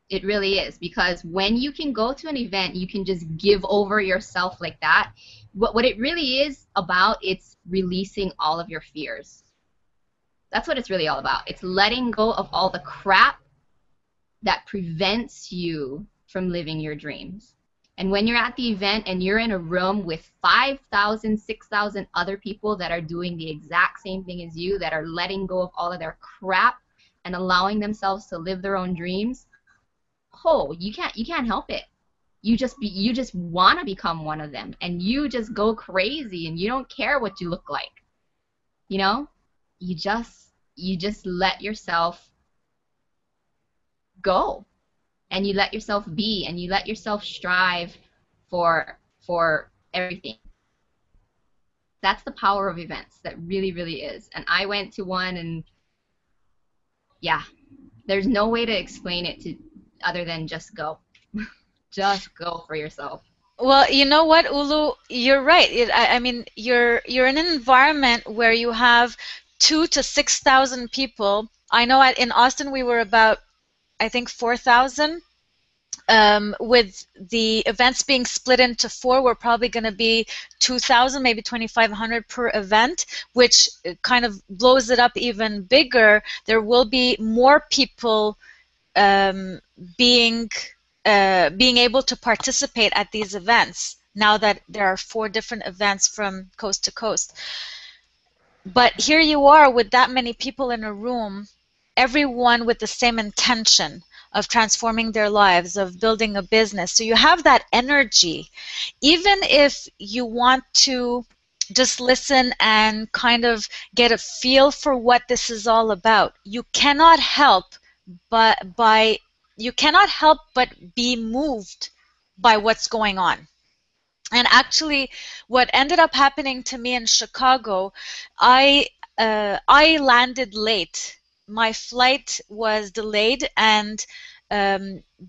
It really is, because when you can go to an event, you can just give over yourself like that. What it really is about, it's releasing all of your fears. That's what it's really all about. It's letting go of all the crap that prevents you from living your dreams. And when you're at the event and you're in a room with 5,000, 6,000 other people that are doing the exact same thing as you, that are letting go of all of their crap and allowing themselves to live their own dreams, oh, you can't help it. You just want to become one of them, and you just go crazy, and you don't care what you look like. You know? You just let yourself go, and you let yourself be, and you let yourself strive for everything. That's the power of events. That really, really is. And I went to one, and yeah, there's no way to explain it to other than just go. Just go for yourself. Well, you know what, Ulu, you're right. I mean, you're in an environment where you have 2 to 6,000 people. I know in Austin we were about, I think, 4,000. With the events being split into four, we're probably going to be 2,000, maybe 2,500 per event, which kind of blows it up even bigger. There will be more people being able to participate at these events now that there are 4 different events from coast to coast. But here you are with that many people in a room, everyone with the same intention of transforming their lives, of building a business. So you have that energy. Even if you want to just listen and kind of get a feel for what this is all about, you cannot help but be moved by what's going on. And actually, what ended up happening to me in Chicago, I landed late. My flight was delayed, and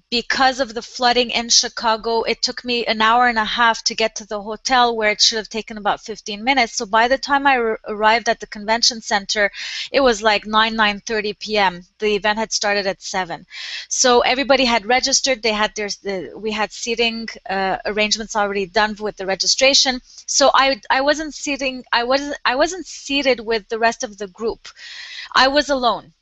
because of the flooding in Chicago, it took me an hour and a half to get to the hotel, where it should have taken about 15 minutes. So by the time I arrived at the convention center, it was like 9:30 p.m. The event had started at 7. So everybody had registered. They had we had seating arrangements already done with the registration. So I wasn't seated with the rest of the group. I was alone.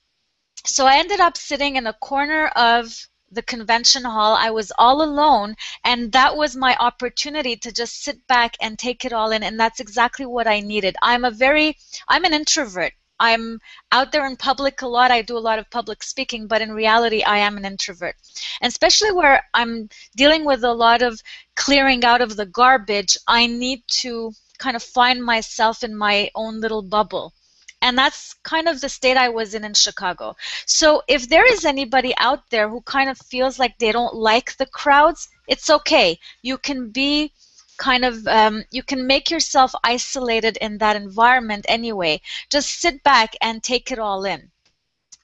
So I ended up sitting in a corner of the convention hall. I was all alone, and that was my opportunity to just sit back and take it all in, and that's exactly what I needed. I'm an introvert. I'm out there in public a lot. I do a lot of public speaking, but in reality, I am an introvert. And especially where I'm dealing with a lot of clearing out of the garbage, I need to kind of find myself in my own little bubble. And that's kind of the state I was in Chicago. So if there is anybody out there who kind of feels like they don't like the crowds, it's okay. You can be kind of, you can make yourself isolated in that environment anyway. Just sit back and take it all in.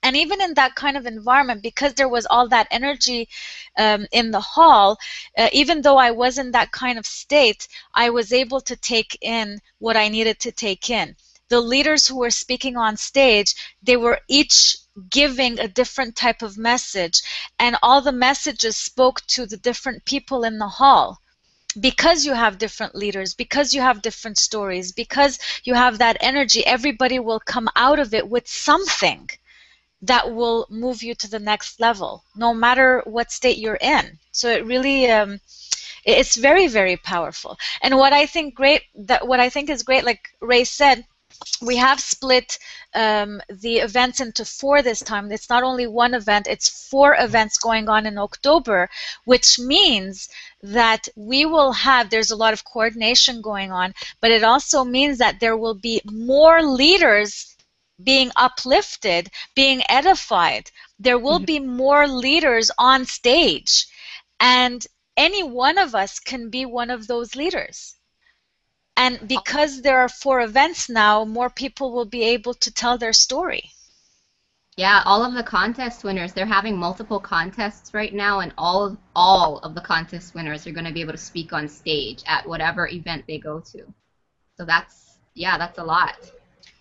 And even in that kind of environment, because there was all that energy in the hall, even though I was in that kind of state, I was able to take in what I needed to take in. The leaders who were speaking on stage, they were each giving a different type of message, and all the messages spoke to the different people in the hall. Because you have different leaders, because you have different stories, because you have that energy, everybody will come out of it with something that will move you to the next level, no matter what state you're in. So it really, it's very, very powerful. And what I think is great, like Ray said, we have split the events into 4 this time. It's not only one event, it's 4 events going on in October, which means that there's a lot of coordination going on, but it also means that there will be more leaders being uplifted, being edified. There will be more leaders on stage, and any one of us can be one of those leaders. And because there are 4 events now, more people will be able to tell their story. Yeah, all of the contest winners, they're having multiple contests right now, and all of the contest winners are going to be able to speak on stage at whatever event they go to. So that's a lot.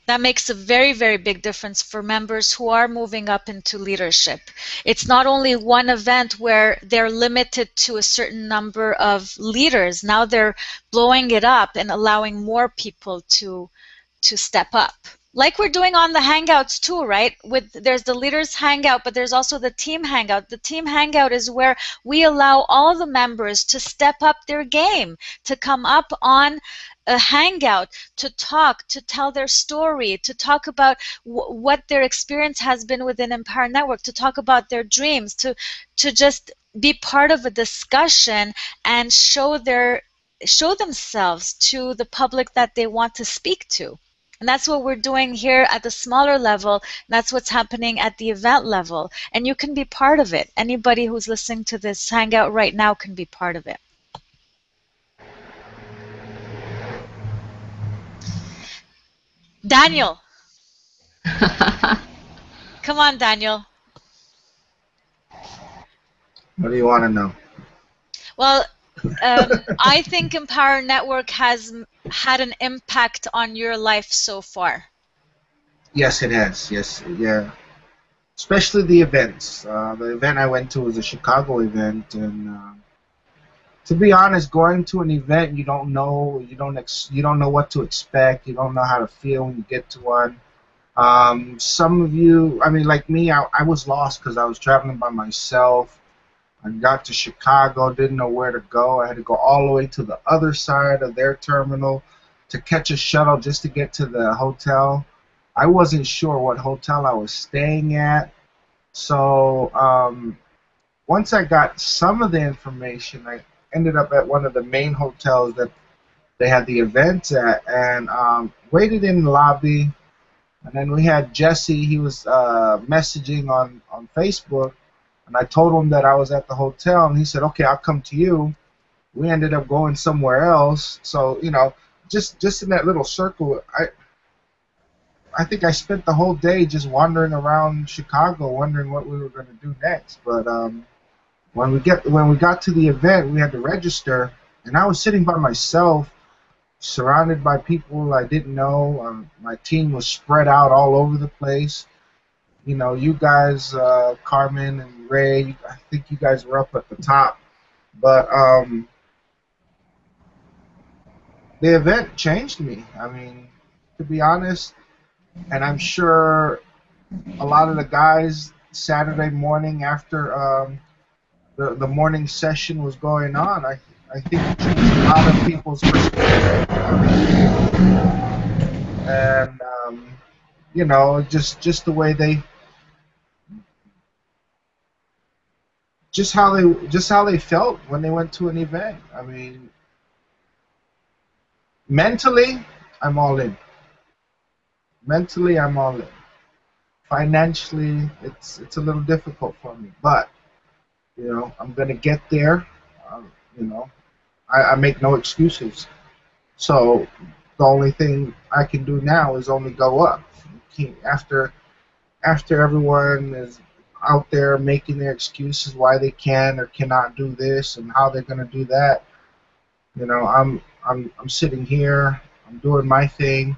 That makes a very, very big difference for members who are moving up into leadership. It's not only one event where they're limited to a certain number of leaders. Now they're blowing it up and allowing more people to step up. Like we're doing on the Hangouts too, right? There's the leaders hangout, but there's also the team hangout. The team hangout is where we allow all the members to step up their game, to come up on a hangout, to talk, to tell their story, to talk about what their experience has been within Empower Network, to talk about their dreams, to just be part of a discussion and show themselves to the public that they want to speak to. And that's what we're doing here at the smaller level. And that's what's happening at the event level. And you can be part of it. Anybody who's listening to this Hangout right now can be part of it. Daniel. Come on, Daniel. What do you want to know? Well, I think Empower Network has had an impact on your life so far. Yes, it has. Yes, yeah. Especially the events. The event I went to was a Chicago event, and to be honest, going to an event you don't know what to expect. You don't know how to feel when you get to one. Some of you, I mean, like me, I was lost because I was traveling by myself. I got to Chicago, didn't know where to go. I had to go all the way to the other side of their terminal to catch a shuttle just to get to the hotel. I wasn't sure what hotel I was staying at. So once I got some of the information, I ended up at one of the main hotels that they had the events at, and waited in the lobby. And then we had Jesse. He was messaging on Facebook. And I told him that I was at the hotel, and he said, "Okay, I'll come to you." We ended up going somewhere else. So, just in that little circle, I think I spent the whole day just wandering around Chicago, wondering what we were going to do next. But when we got to the event, we had to register, and I was sitting by myself, surrounded by people I didn't know. My team was spread out all over the place. You guys, Carmen and Ray, I think you guys were up at the top. But the event changed me. I mean, to be honest, and I'm sure a lot of the guys Saturday morning after the morning session was going on, I think it changed a lot of people's perspective. And, just the way they... Just how they felt when they went to an event. I mean, mentally, I'm all in. Mentally, I'm all in. Financially, it's a little difficult for me, but I'm gonna get there. I make no excuses. So the only thing I can do now is only go up. After everyone is out there making their excuses why they can or cannot do this and how they're going to do that. I'm sitting here, I'm doing my thing,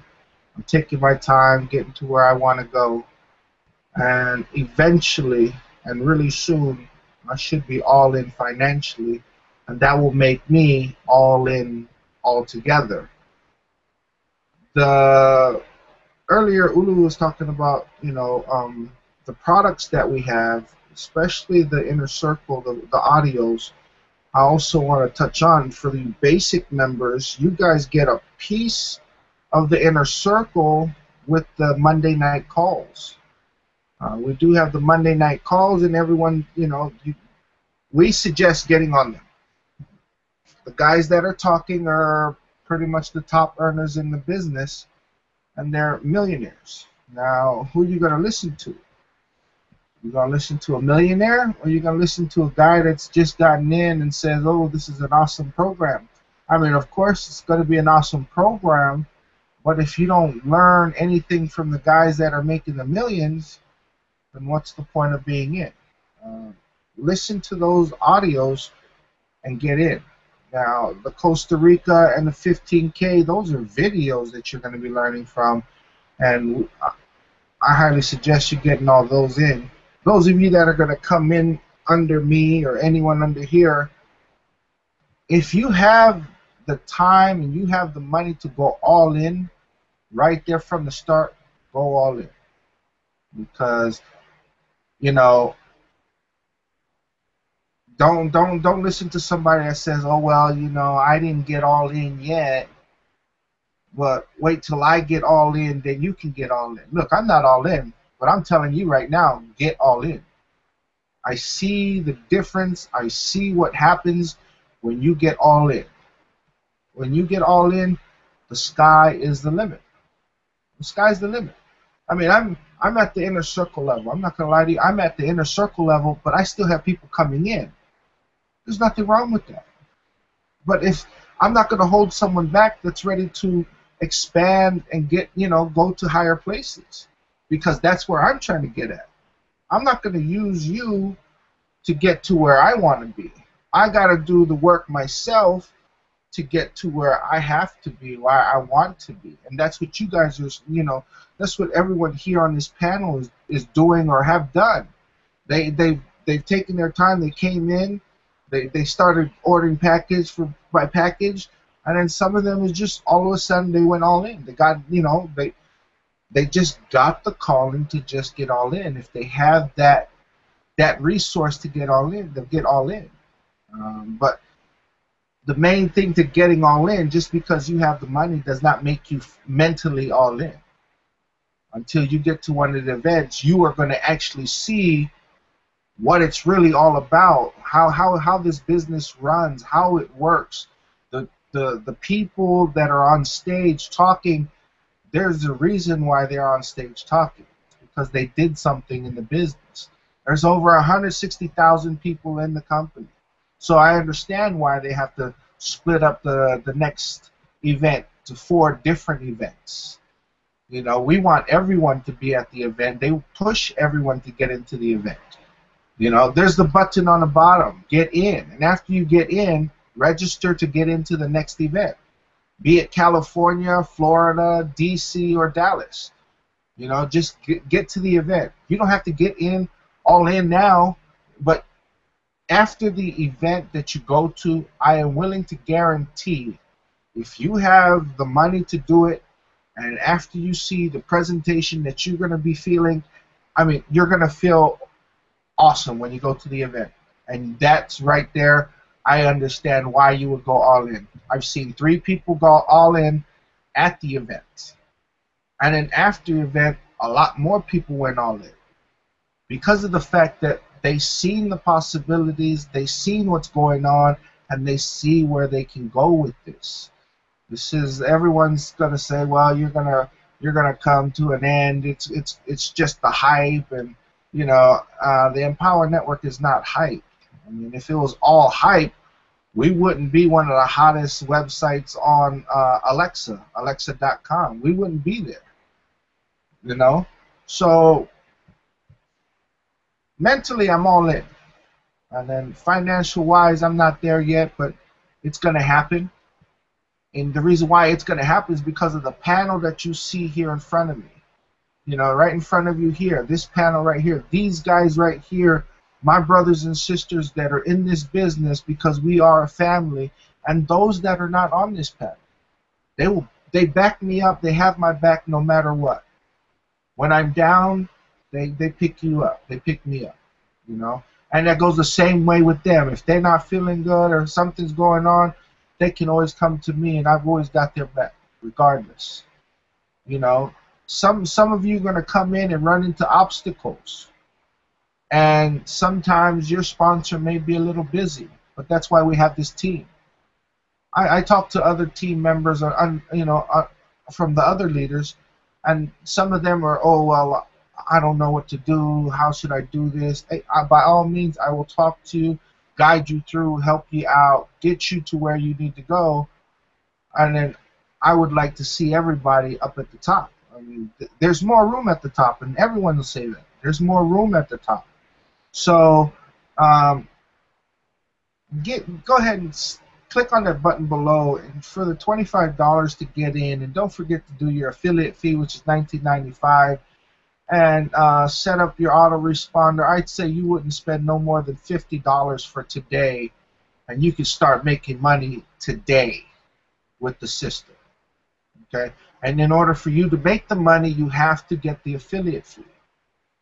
I'm taking my time, getting to where I want to go, and eventually and really soon I should be all in financially, and that will make me all in altogether. Earlier Ulu was talking about the products that we have, especially the inner circle, the audios. I also want to touch on, for the basic members, you guys get a piece of the inner circle with the Monday night calls. We do have the Monday night calls, and everyone, we suggest getting on them. The guys that are talking are pretty much the top earners in the business, and they're millionaires. Now, who are you going to listen to? You gonna listen to a millionaire, or you gonna listen to a guy that's just gotten in and says, "Oh, this is an awesome program"? I mean, of course, it's going to be an awesome program, but if you don't learn anything from the guys that are making the millions, then what's the point of being in? Uh, Listen to those audios and get in. Now, the Costa Rica and the 15K, those are videos that you're going to be learning from, and I highly suggest you getting all those in. Those of you that are going to come in under me or anyone under here, if you have the time and you have the money to go all in right there from the start, go all in. Because, you know, don't listen to somebody that says, "Oh well, I didn't get all in yet, but wait till I get all in, then you can get all in." Look, I'm not all in, but I'm telling you right now, get all in. I see the difference. I see what happens when you get all in. When you get all in, the sky is the limit. The sky's the limit. I mean, I'm at the inner circle level. I'm not gonna lie to you. I'm at the inner circle level, but I still have people coming in. There's nothing wrong with that. But if I'm not gonna hold someone back that's ready to expand and go to higher places, because that's where I'm trying to get at. I'm not gonna use you to get to where I want to be. I gotta do the work myself to get to where I have to be, where I want to be. And that's what you guys are, that's what everyone here on this panel is doing or have done. They've taken their time, they came in, they started ordering package by package, and then some of them is just all of a sudden they went all in. They got, they just got the calling to just get all in. If they have that resource to get all in, they'll get all in. But the main thing to getting all in, just because you have the money does not make you mentally all in. Until you get to one of the events, you are going to actually see what it's really all about, how this business runs, how it works. The people that are on stage talking, there's a reason why they're on stage talking. It's because they did something in the business. There's over 160,000 people in the company. So I understand why they have to split up the next event to 4 different events. We want everyone to be at the event. They push everyone to get into the event. There's the button on the bottom, get in. And after you get in, register to get into the next event. Be it California, Florida, DC, or Dallas. Just get to the event. You don't have to get in all in now, but after the event that you go to, I am willing to guarantee if you have the money to do it, and after you see the presentation that you're going to be feeling, I mean, you're going to feel awesome when you go to the event. And that's right there, I understand why you would go all in. I've seen 3 people go all in at the event. And then after the event, a lot more people went all in. Because of the fact that they seen the possibilities, they seen what's going on, and they see where they can go with this. This is, everyone's gonna say, well, you're gonna come to an end. It's just the hype, and the Empower Network is not hype. I mean, if it was all hype, we wouldn't be one of the hottest websites on Alexa.com. We wouldn't be there. So mentally, I'm all in. And then financial-wise, I'm not there yet, but it's going to happen. And the reason why it's going to happen is because of the panel that you see here in front of me. Right in front of you here, this panel right here, these guys right here, my brothers and sisters that are in this business because we are a family, and those that are not on this panel. They back me up. They have my back no matter what. When I'm down, they pick you up. They pick me up, And that goes the same way with them. If they're not feeling good or something's going on, they can always come to me, and I've always got their back, regardless. Some of you are going to come in and run into obstacles. And sometimes your sponsor may be a little busy, but that's why we have this team. I talk to other team members, from the other leaders, and some of them are, oh, well, I don't know what to do. How should I do this? By all means, I will talk to you, guide you through, help you out, get you to where you need to go. and then I would like to see everybody up at the top. I mean, there's more room at the top, and everyone will say that. There's more room at the top. So um, go ahead and click on that button below, and for the $25 to get in, and don't forget to do your affiliate fee, which is $19.95, and set up your autoresponder. I'd say you wouldn't spend no more than $50 for today, and you can start making money today with the system. Okay, and in order for you to make the money, you have to get the affiliate fee.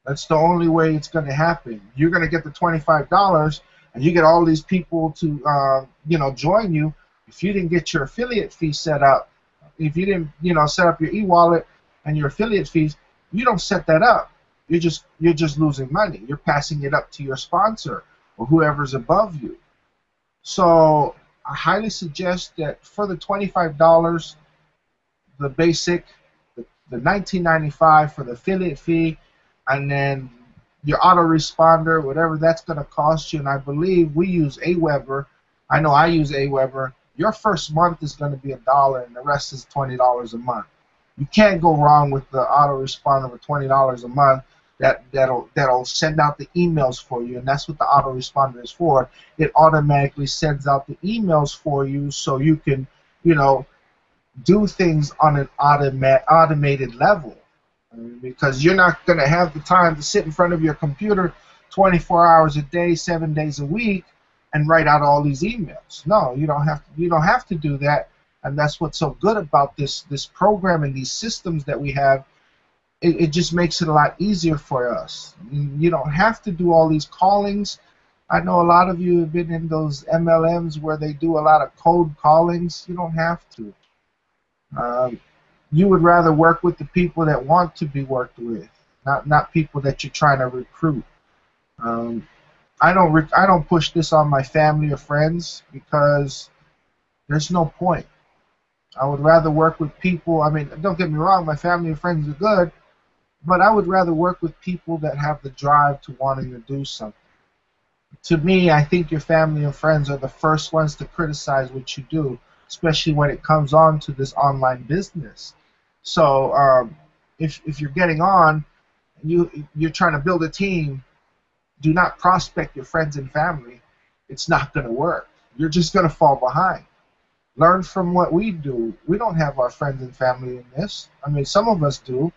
That's the only way it's going to happen. You're going to get the $25, and you get all these people to join you. If you didn't get your affiliate fee set up, if you didn't set up your e-wallet and your affiliate fees, you don't set that up. You're just losing money. You're passing it up to your sponsor or whoever's above you. So I highly suggest that for the $25, the basic, the $19.95 for the affiliate fee, and then your autoresponder, whatever that's going to cost you. And I believe we use Aweber. I know I use Aweber. Your first month is going to be $1, and the rest is $20 a month. You can't go wrong with the autoresponder for $20 a month. That'll send out the emails for you, and that's what the autoresponder is for. It automatically sends out the emails for you, so you can, do things on an automated level. Because you're not going to have the time to sit in front of your computer 24 hours a day, 7 days a week, and write out all these emails. No, you don't have to. You don't have to do that, and that's what's so good about this program and these systems that we have. It just makes it a lot easier for us. You don't have to do all these callings. I know a lot of you have been in those MLMs where they do a lot of cold callings. You don't have to. You would rather work with the people that want to be worked with, not people that you're trying to recruit. I don't push this on my family or friends because there's no point. I would rather work with people. I mean, don't get me wrong, my family and friends are good, but I would rather work with people that have the drive to wanting to do something. To me, I think your family and friends are the first ones to criticize what you do, especially when it comes on to this online business. So if you're getting on, and you're trying to build a team, do not prospect your friends and family. It's not going to work. You're just going to fall behind. Learn from what we do. We don't have our friends and family in this. I mean, some of us do,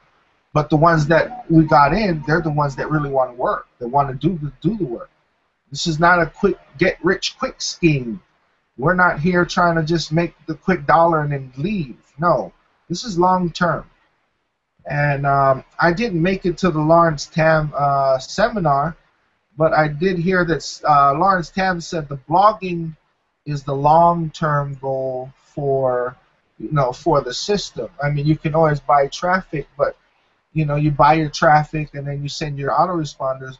but the ones that we got in, they're the ones that really want to work. They want to do the work. This is not a quick get-rich-quick scheme. We're not here trying to just make the quick dollar and then leave. No. This is long term, and I didn't make it to the Lawrence Tam seminar, but I did hear that Lawrence Tam said the blogging is the long-term goal for the system. I mean, you can always buy traffic, but you buy your traffic and then you send your autoresponders.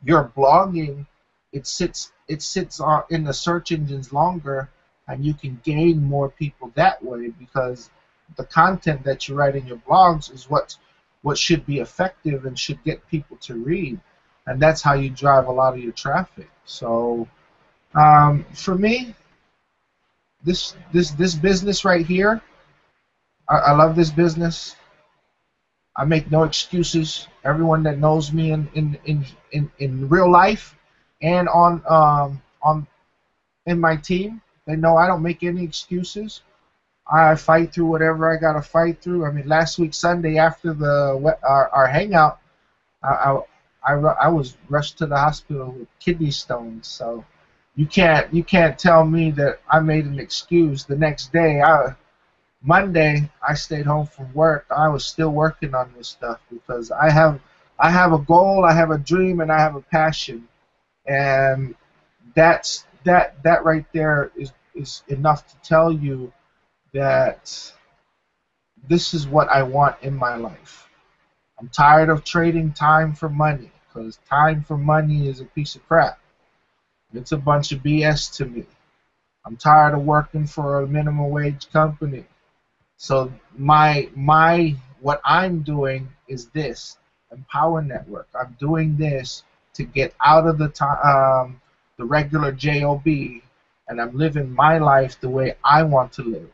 Your blogging, it sits in the search engines longer, and you can gain more people that way because the content that you write in your blogs is what should be effective and should get people to read, and that's how you drive a lot of your traffic. So for me, this business right here, I love this business. I make no excuses. Everyone that knows me in real life and on in my team, they know I don't make any excuses. I fight through whatever I gotta fight through. I mean, last week Sunday after our hangout, I was rushed to the hospital with kidney stones. So you can't tell me that I made an excuse. The next day, Monday, I stayed home from work. I was still working on this stuff because I have a goal, I have a dream, and I have a passion, and that right there is enough to tell you that this is what I want in my life. I'm tired of trading time for money because time for money is a piece of crap. It's a bunch of BS to me. I'm tired of working for a minimum wage company. So what I'm doing is this, Empower Network. I'm doing this to get out of the regular job, and I'm living my life the way I want to live.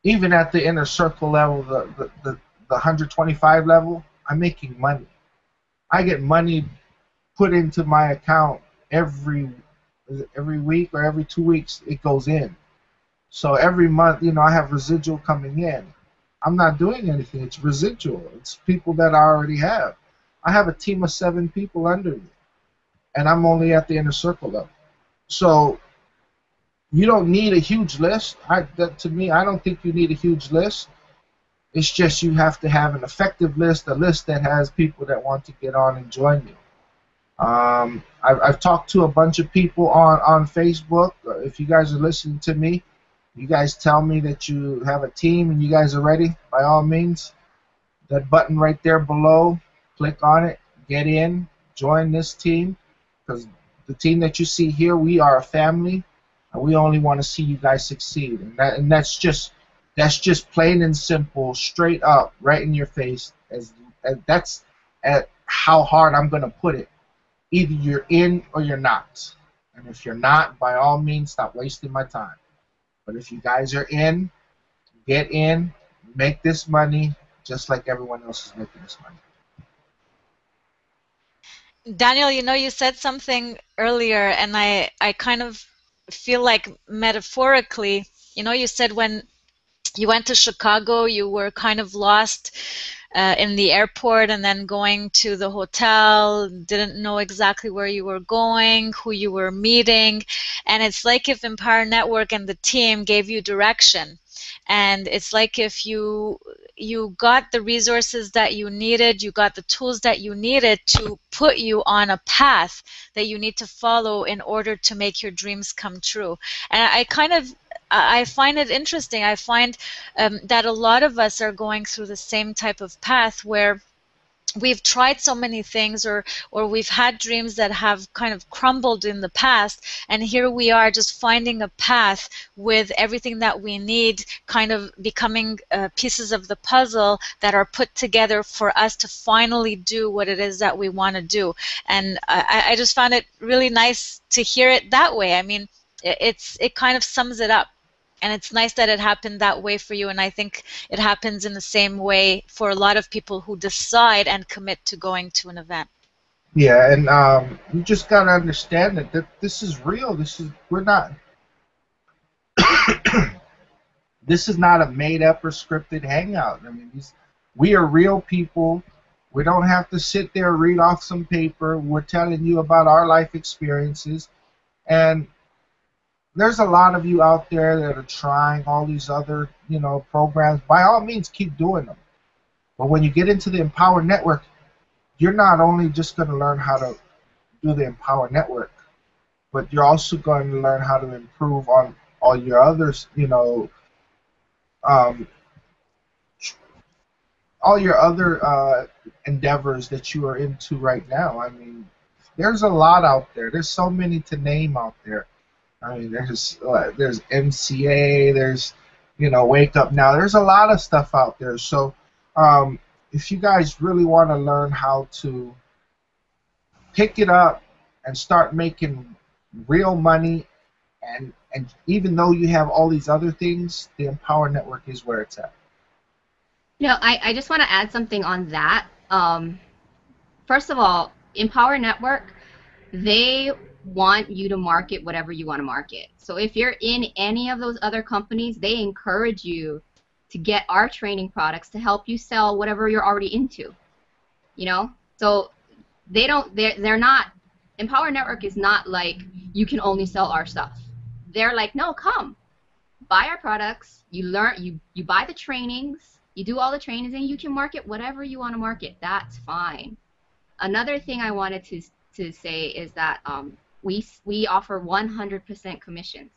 Even at the inner circle level, the 125 level, I'm making money. I get money put into my account every every week or every 2 weeks. It goes in. So every month, I have residual coming in. I'm not doing anything. It's residual. It's people that I already have. I have a team of 7 people under me, and I'm only at the inner circle level. So you don't need a huge list. To me, I don't think you need a huge list. It's just you have to have an effective list, a list that has people that want to get on and join you. I've talked to a bunch of people on Facebook. If you guys are listening to me, you guys tell me that you have a team and you guys are ready. By all means, that button right there below, click on it, get in, join this team, because the team that you see here, we are a family, and we only want to see you guys succeed. And that's just plain and simple, straight up, right in your face. As that's at how hard I'm gonna put it. Either you're in or you're not. And if you're not, by all means, stop wasting my time. But if you guys are in, get in, make this money, just like everyone else is making this money. Daniel, you said something earlier, and I kind of feel like metaphorically, you said when you went to Chicago, you were kind of lost in the airport and then going to the hotel, didn't know exactly where you were going, who you were meeting. And it's like if Empower Network and the team gave you direction. And it's like if you got the resources that you needed, you got the tools that you needed to put you on a path that you need to follow in order to make your dreams come true. And I find it interesting. I find that a lot of us are going through the same type of path where we've tried so many things, or we've had dreams that have kind of crumbled in the past, and here we are just finding a path with everything that we need kind of becoming pieces of the puzzle that are put together for us to finally do what it is that we want to do. And I just found it really nice to hear it that way. I mean, it kind of sums it up. And it's nice that it happened that way for you, and I think it happens in the same way for a lot of people who decide and commit to going to an event. Yeah, and you just gotta understand that this is real. We're not. This is not a made-up or scripted hangout. I mean, we are real people. We don't have to sit there and read off some paper. We're telling you about our life experiences, and there's a lot of you out there that are trying all these other, programs. By all means, keep doing them. But when you get into the Empower Network, you're not only just going to learn how to do the Empower Network, but you're also going to learn how to improve on all your others, all your other endeavors that you are into right now. I mean, there's a lot out there. There's so many to name out there. I mean, there's MCA, there's Wake Up Now. There's a lot of stuff out there. So if you guys really want to learn how to pick it up and start making real money, and even though you have all these other things, the Empower Network is where it's at. I just want to add something on that. First of all, Empower Network, they want you to market whatever you want to market. So if you're in any of those other companies, they encourage you to get our training products to help you sell whatever you're already into. So they're not, Empower Network is not like you can only sell our stuff. They're like, no, come buy our products, you learn, you buy the trainings, you do all the trainings, and you can market whatever you want to market. That's fine. Another thing I wanted to say is that we offer 100% commissions.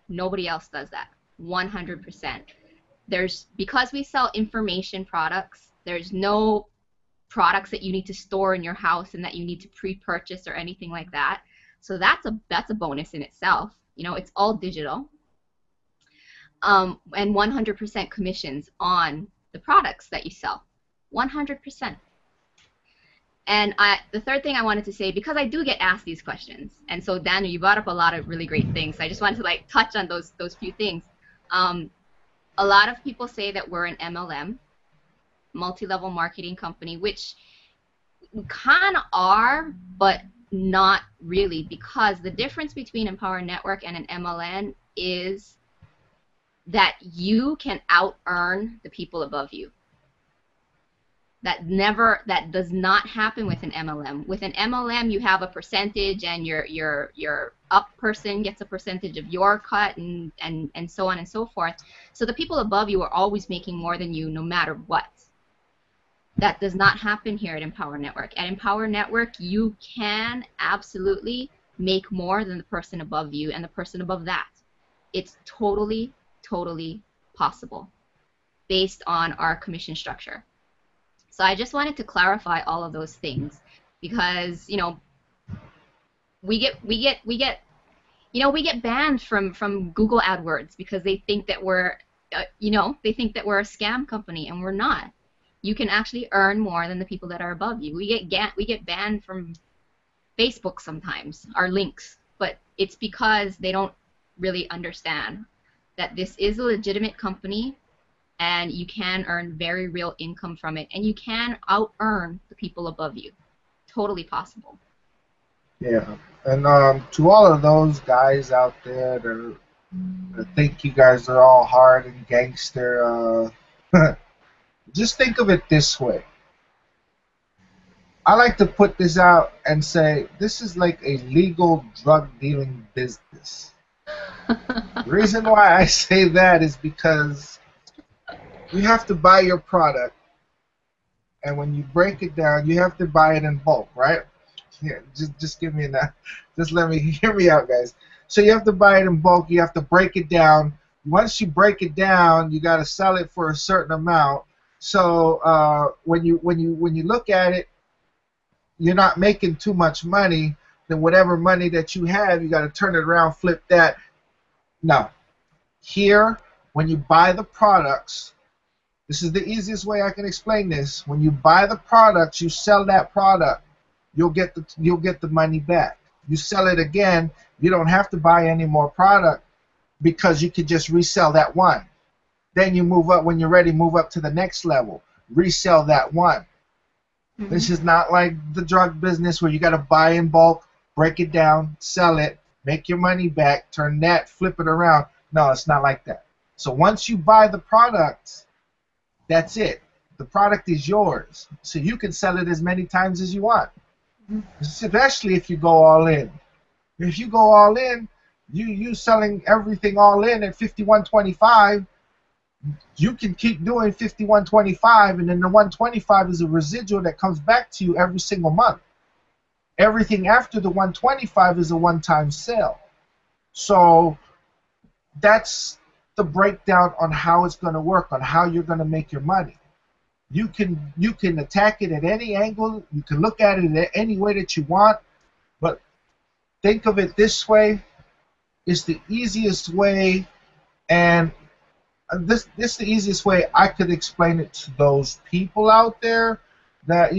Nobody else does that. 100%. Because we sell information products, there's no products that you need to store in your house and that you need to pre-purchase or anything like that. So that's a bonus in itself. It's all digital. And 100% commissions on the products that you sell. 100%. And the third thing I wanted to say, because I do get asked these questions, and so Daniel, you brought up a lot of really great things. So I just wanted to touch on those few things. a lot of people say that we're an MLM, multi-level marketing company, which we kind of are, but not really, because the difference between Empower Network and an MLM is that you can out-earn the people above you. That does not happen with an MLM. With an MLM, you have a percentage, and your up person gets a percentage of your cut, and so on and so forth. So the people above you are always making more than you, no matter what. That does not happen here at Empower Network. At Empower Network, you can absolutely make more than the person above you and the person above that. It's totally, totally possible based on our commission structure. So I just wanted to clarify all of those things, because we get banned from Google AdWords because they think that we're they think that we're a scam company, and we're not. You can actually earn more than the people that are above you. We get banned from Facebook sometimes, our links, but it's because they don't really understand that this is a legitimate company, and you can earn very real income from it, and you can out-earn the people above you. Totally possible. Yeah, and to all of those guys out there that think you guys are all hard and gangster, just think of it this way. I like to put this out and say this is like a legal drug dealing business. The reason why I say that is because you have to buy your product, and when you break it down, you have to buy it in bulk, right? Here, just give me that. Just let me hear me out, guys. So you have to buy it in bulk. You have to break it down. Once you break it down, you got to sell it for a certain amount. So when you look at it, you're not making too much money. Then whatever money that you have, you got to turn it around, flip that. No. Here, when you buy the products, this is the easiest way I can explain this. When you buy the products, you sell that product, you'll get the money back. You sell it again, you don't have to buy any more product because you could just resell that one. Then you move up, when you're ready, move up to the next level. Resell that one. Mm-hmm. This is not like the drug business where you got to buy in bulk, break it down, sell it, make your money back, turn that, flip it around. No, it's not like that. So once you buy the product, that's it. The product is yours. So you can sell it as many times as you want, especially if you go all in. If you go all in, you selling everything all in at $51.25, you can keep doing $51.25, and then the $125 is a residual that comes back to you every single month. Everything after the $125 is a one-time sale. So that's the breakdown on how it's going to work, on how you're going to make your money. You can attack it at any angle. You can look at it any way that you want, but think of it this way. It's the easiest way, and this is the easiest way I could explain it to those people out there that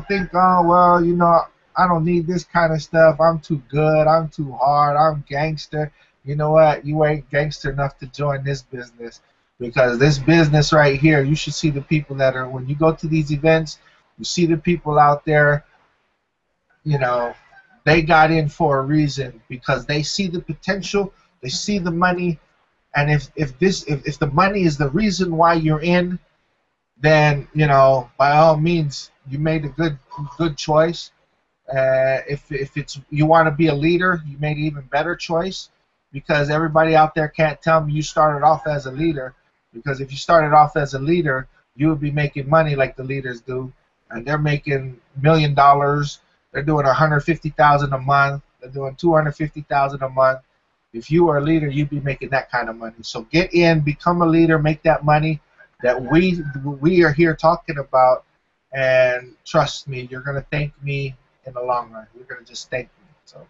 think, oh well, I don't need this kind of stuff. I'm too good. I'm too hard. I'm gangster. You know what? You ain't gangster enough to join this business, because this business right here, you should see the people that are, when you go to these events, you see the people out there, they got in for a reason, because they see the potential, they see the money, and if the money is the reason why you're in, then by all means you made a good choice. If it's you want to be a leader, you made an even better choice, because everybody out there can't tell me you started off as a leader, because if you started off as a leader, you would be making money like the leaders do, and they're making $1 million. They're doing $150,000 a month. They're doing $250,000 a month. If you were a leader, you'd be making that kind of money. So get in, become a leader, make that money that we are here talking about, and trust me, you're gonna thank me in the long run. You're gonna just thank me. So.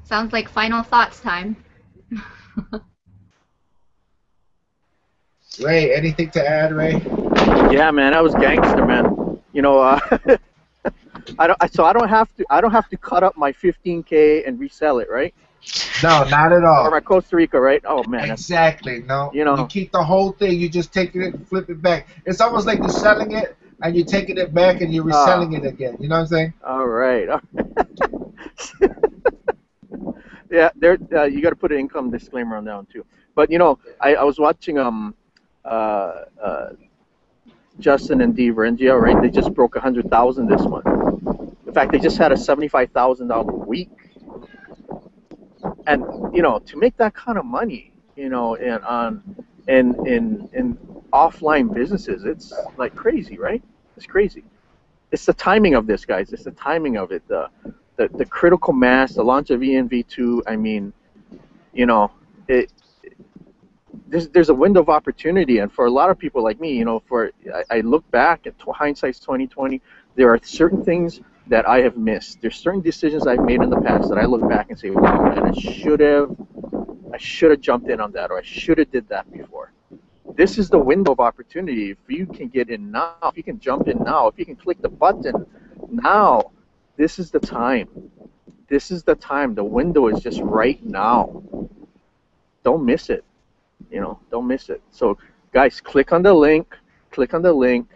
Sounds like final thoughts time. Ray, anything to add, Ray? Yeah, man, that was gangster, man. I don't have to cut up my 15K and resell it, right? No, not at Or all. my Costa Rica, right? Oh man, that's, Exactly. No, you you know. keep the whole thing. You just take it and flip it back. It's almost like you're selling it and you're taking it back and you're reselling it again. You know what I'm saying? All right. Yeah, there. You got to put an income disclaimer on that one too. But you know, I was watching uh, uh, Justin and Dee Varengia, right? They just broke 100,000 this month. In fact, they just had a $75,000 week. And you know, to make that kind of money, you know, in offline businesses, it's like crazy, right? It's crazy. It's the timing of this, guys. It's the timing of it. The critical mass, the launch of ENV2. I mean, you know, it. There's a window of opportunity, and for a lot of people like me, you know, I look back at hindsight's 2020. There are certain things that I have missed. There's certain decisions I've made in the past that I look back and say, wow, man, I should have jumped in on that, or I should have did that before. This is the window of opportunity. If you can get in now, if you can jump in now, if you can click the button now, this is the time. This is the time. The window is just right now. Don't miss it. You know, don't miss it. So, guys, click on the link. Click on the link.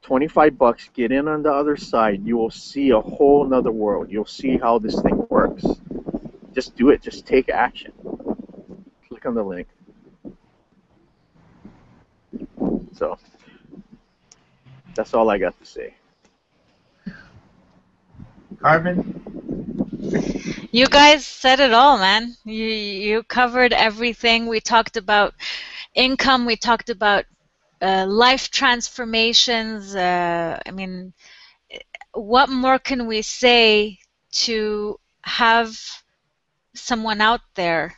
$25. Get in on the other side. You will see a whole nother world. You'll see how this thing works. Just do it. Just take action. Click on the link. So that's all I got to say. Carmen? You guys said it all, man. You covered everything. We talked about income. We talked about life transformations. I mean, what more can we say to have someone out there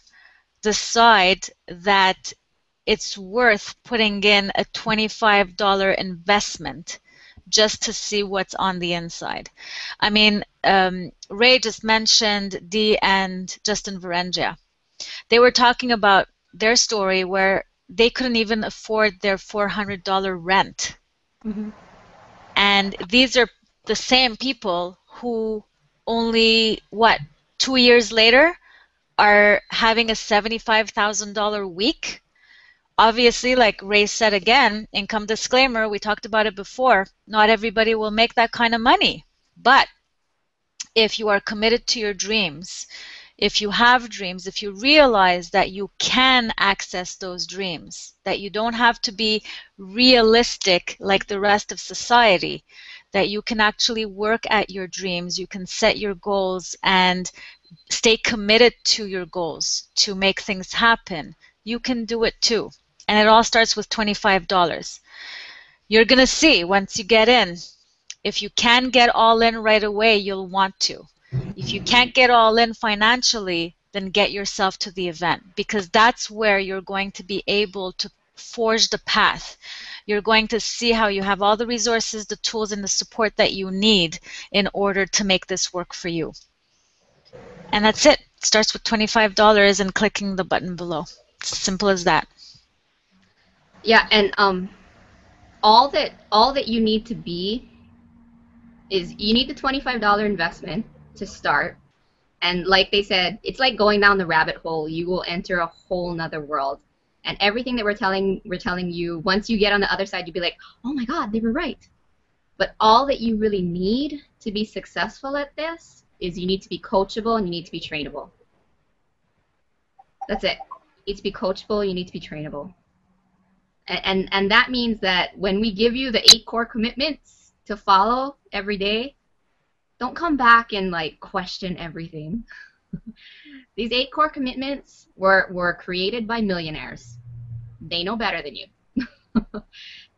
decide that it's worth putting in a $25 investment just to see what's on the inside? I mean, Ray just mentioned Dee and Justin Varengia. They were talking about their story where they couldn't even afford their $400 rent. Mm-hmm. And these are the same people who only, 2 years later are having a $75,000 week. Obviously, like Ray said again, income disclaimer, we talked about it before, not everybody will make that kind of money. But if you are committed to your dreams, if you have dreams, if you realize that you can access those dreams, that you don't have to be realistic like the rest of society, that you can actually work at your dreams, you can set your goals and stay committed to your goals to make things happen, you can do it too. And it all starts with $25. You're going to see once you get in, if you can get all in right away, you'll want to. If you can't get all in financially, then get yourself to the event, because that's where you're going to be able to forge the path. You're going to see how you have all the resources, the tools, and the support that you need in order to make this work for you. And that's it. It starts with $25 and clicking the button below. It's as simple as that. Yeah, and all that you need to be is you need the $25 investment to start. And like they said, it's like going down the rabbit hole. You will enter a whole nother world. And everything that we're telling you, once you get on the other side, you'll be like, oh my God, they were right. But all that you really need to be successful at this is you need to be coachable and you need to be trainable. That's it. You need to be coachable, you need to be trainable. And that means that when we give you the 8 core commitments to follow every day, don't come back and like question everything. These 8 core commitments were created by millionaires. They know better than you.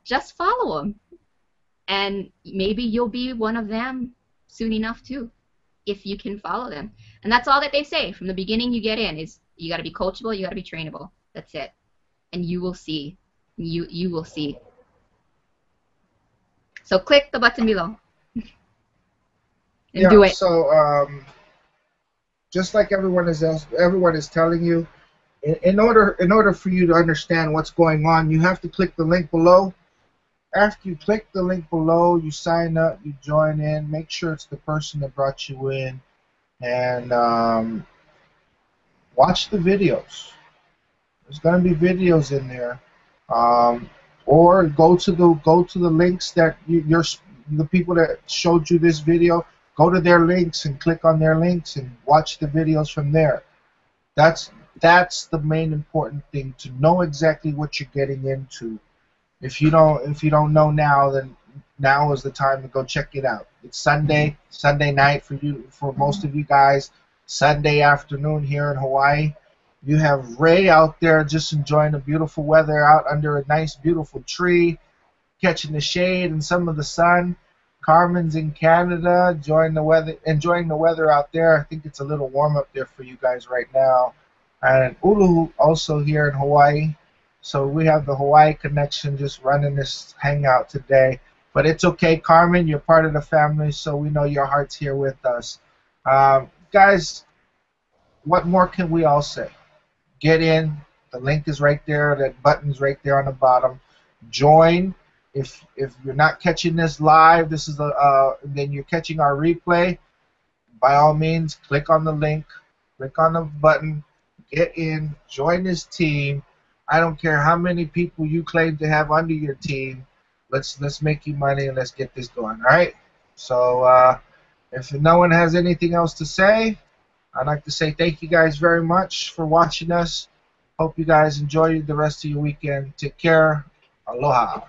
Just follow them. And maybe you'll be one of them soon enough too, if you can follow them. And that's all that they say from the beginning you get in is you got to be coachable, you got to be trainable. That's it. And you will see. You will see. So click the button below. And do it. So just like everyone is telling you, in order for you to understand what's going on, you have to click the link below. After you click the link below, you sign up, you join in, make sure it's the person that brought you in, and watch the videos. There's going to be videos in there, or go to the links that the people that showed you this video. Go to their links and click on their links and watch the videos from there. That's the main important thing, to know exactly what you're getting into. If you don't know now, then now is the time to go check it out. It's Sunday night for most of you guys, Sunday afternoon here in Hawaii. You have Ray out there just enjoying the beautiful weather out under a nice beautiful tree, catching the shade and some of the sun. Carmen's in Canada, enjoying the weather out there. I think it's a little warm up there for you guys right now. And Ulu also here in Hawaii. So we have the Hawaii connection just running this hangout today. But it's okay, Carmen. You're part of the family, so we know your heart's here with us. Guys, what more can we all say? Get in. The link is right there. That button's right there on the bottom. Join. If you're not catching this live, then you're catching our replay. By all means, click on the link, click on the button, get in, join this team. I don't care how many people you claim to have under your team. Let's make you money and let's get this going. All right. So if no one has anything else to say, I'd like to say thank you guys very much for watching us. Hope you guys enjoy the rest of your weekend. Take care. Aloha.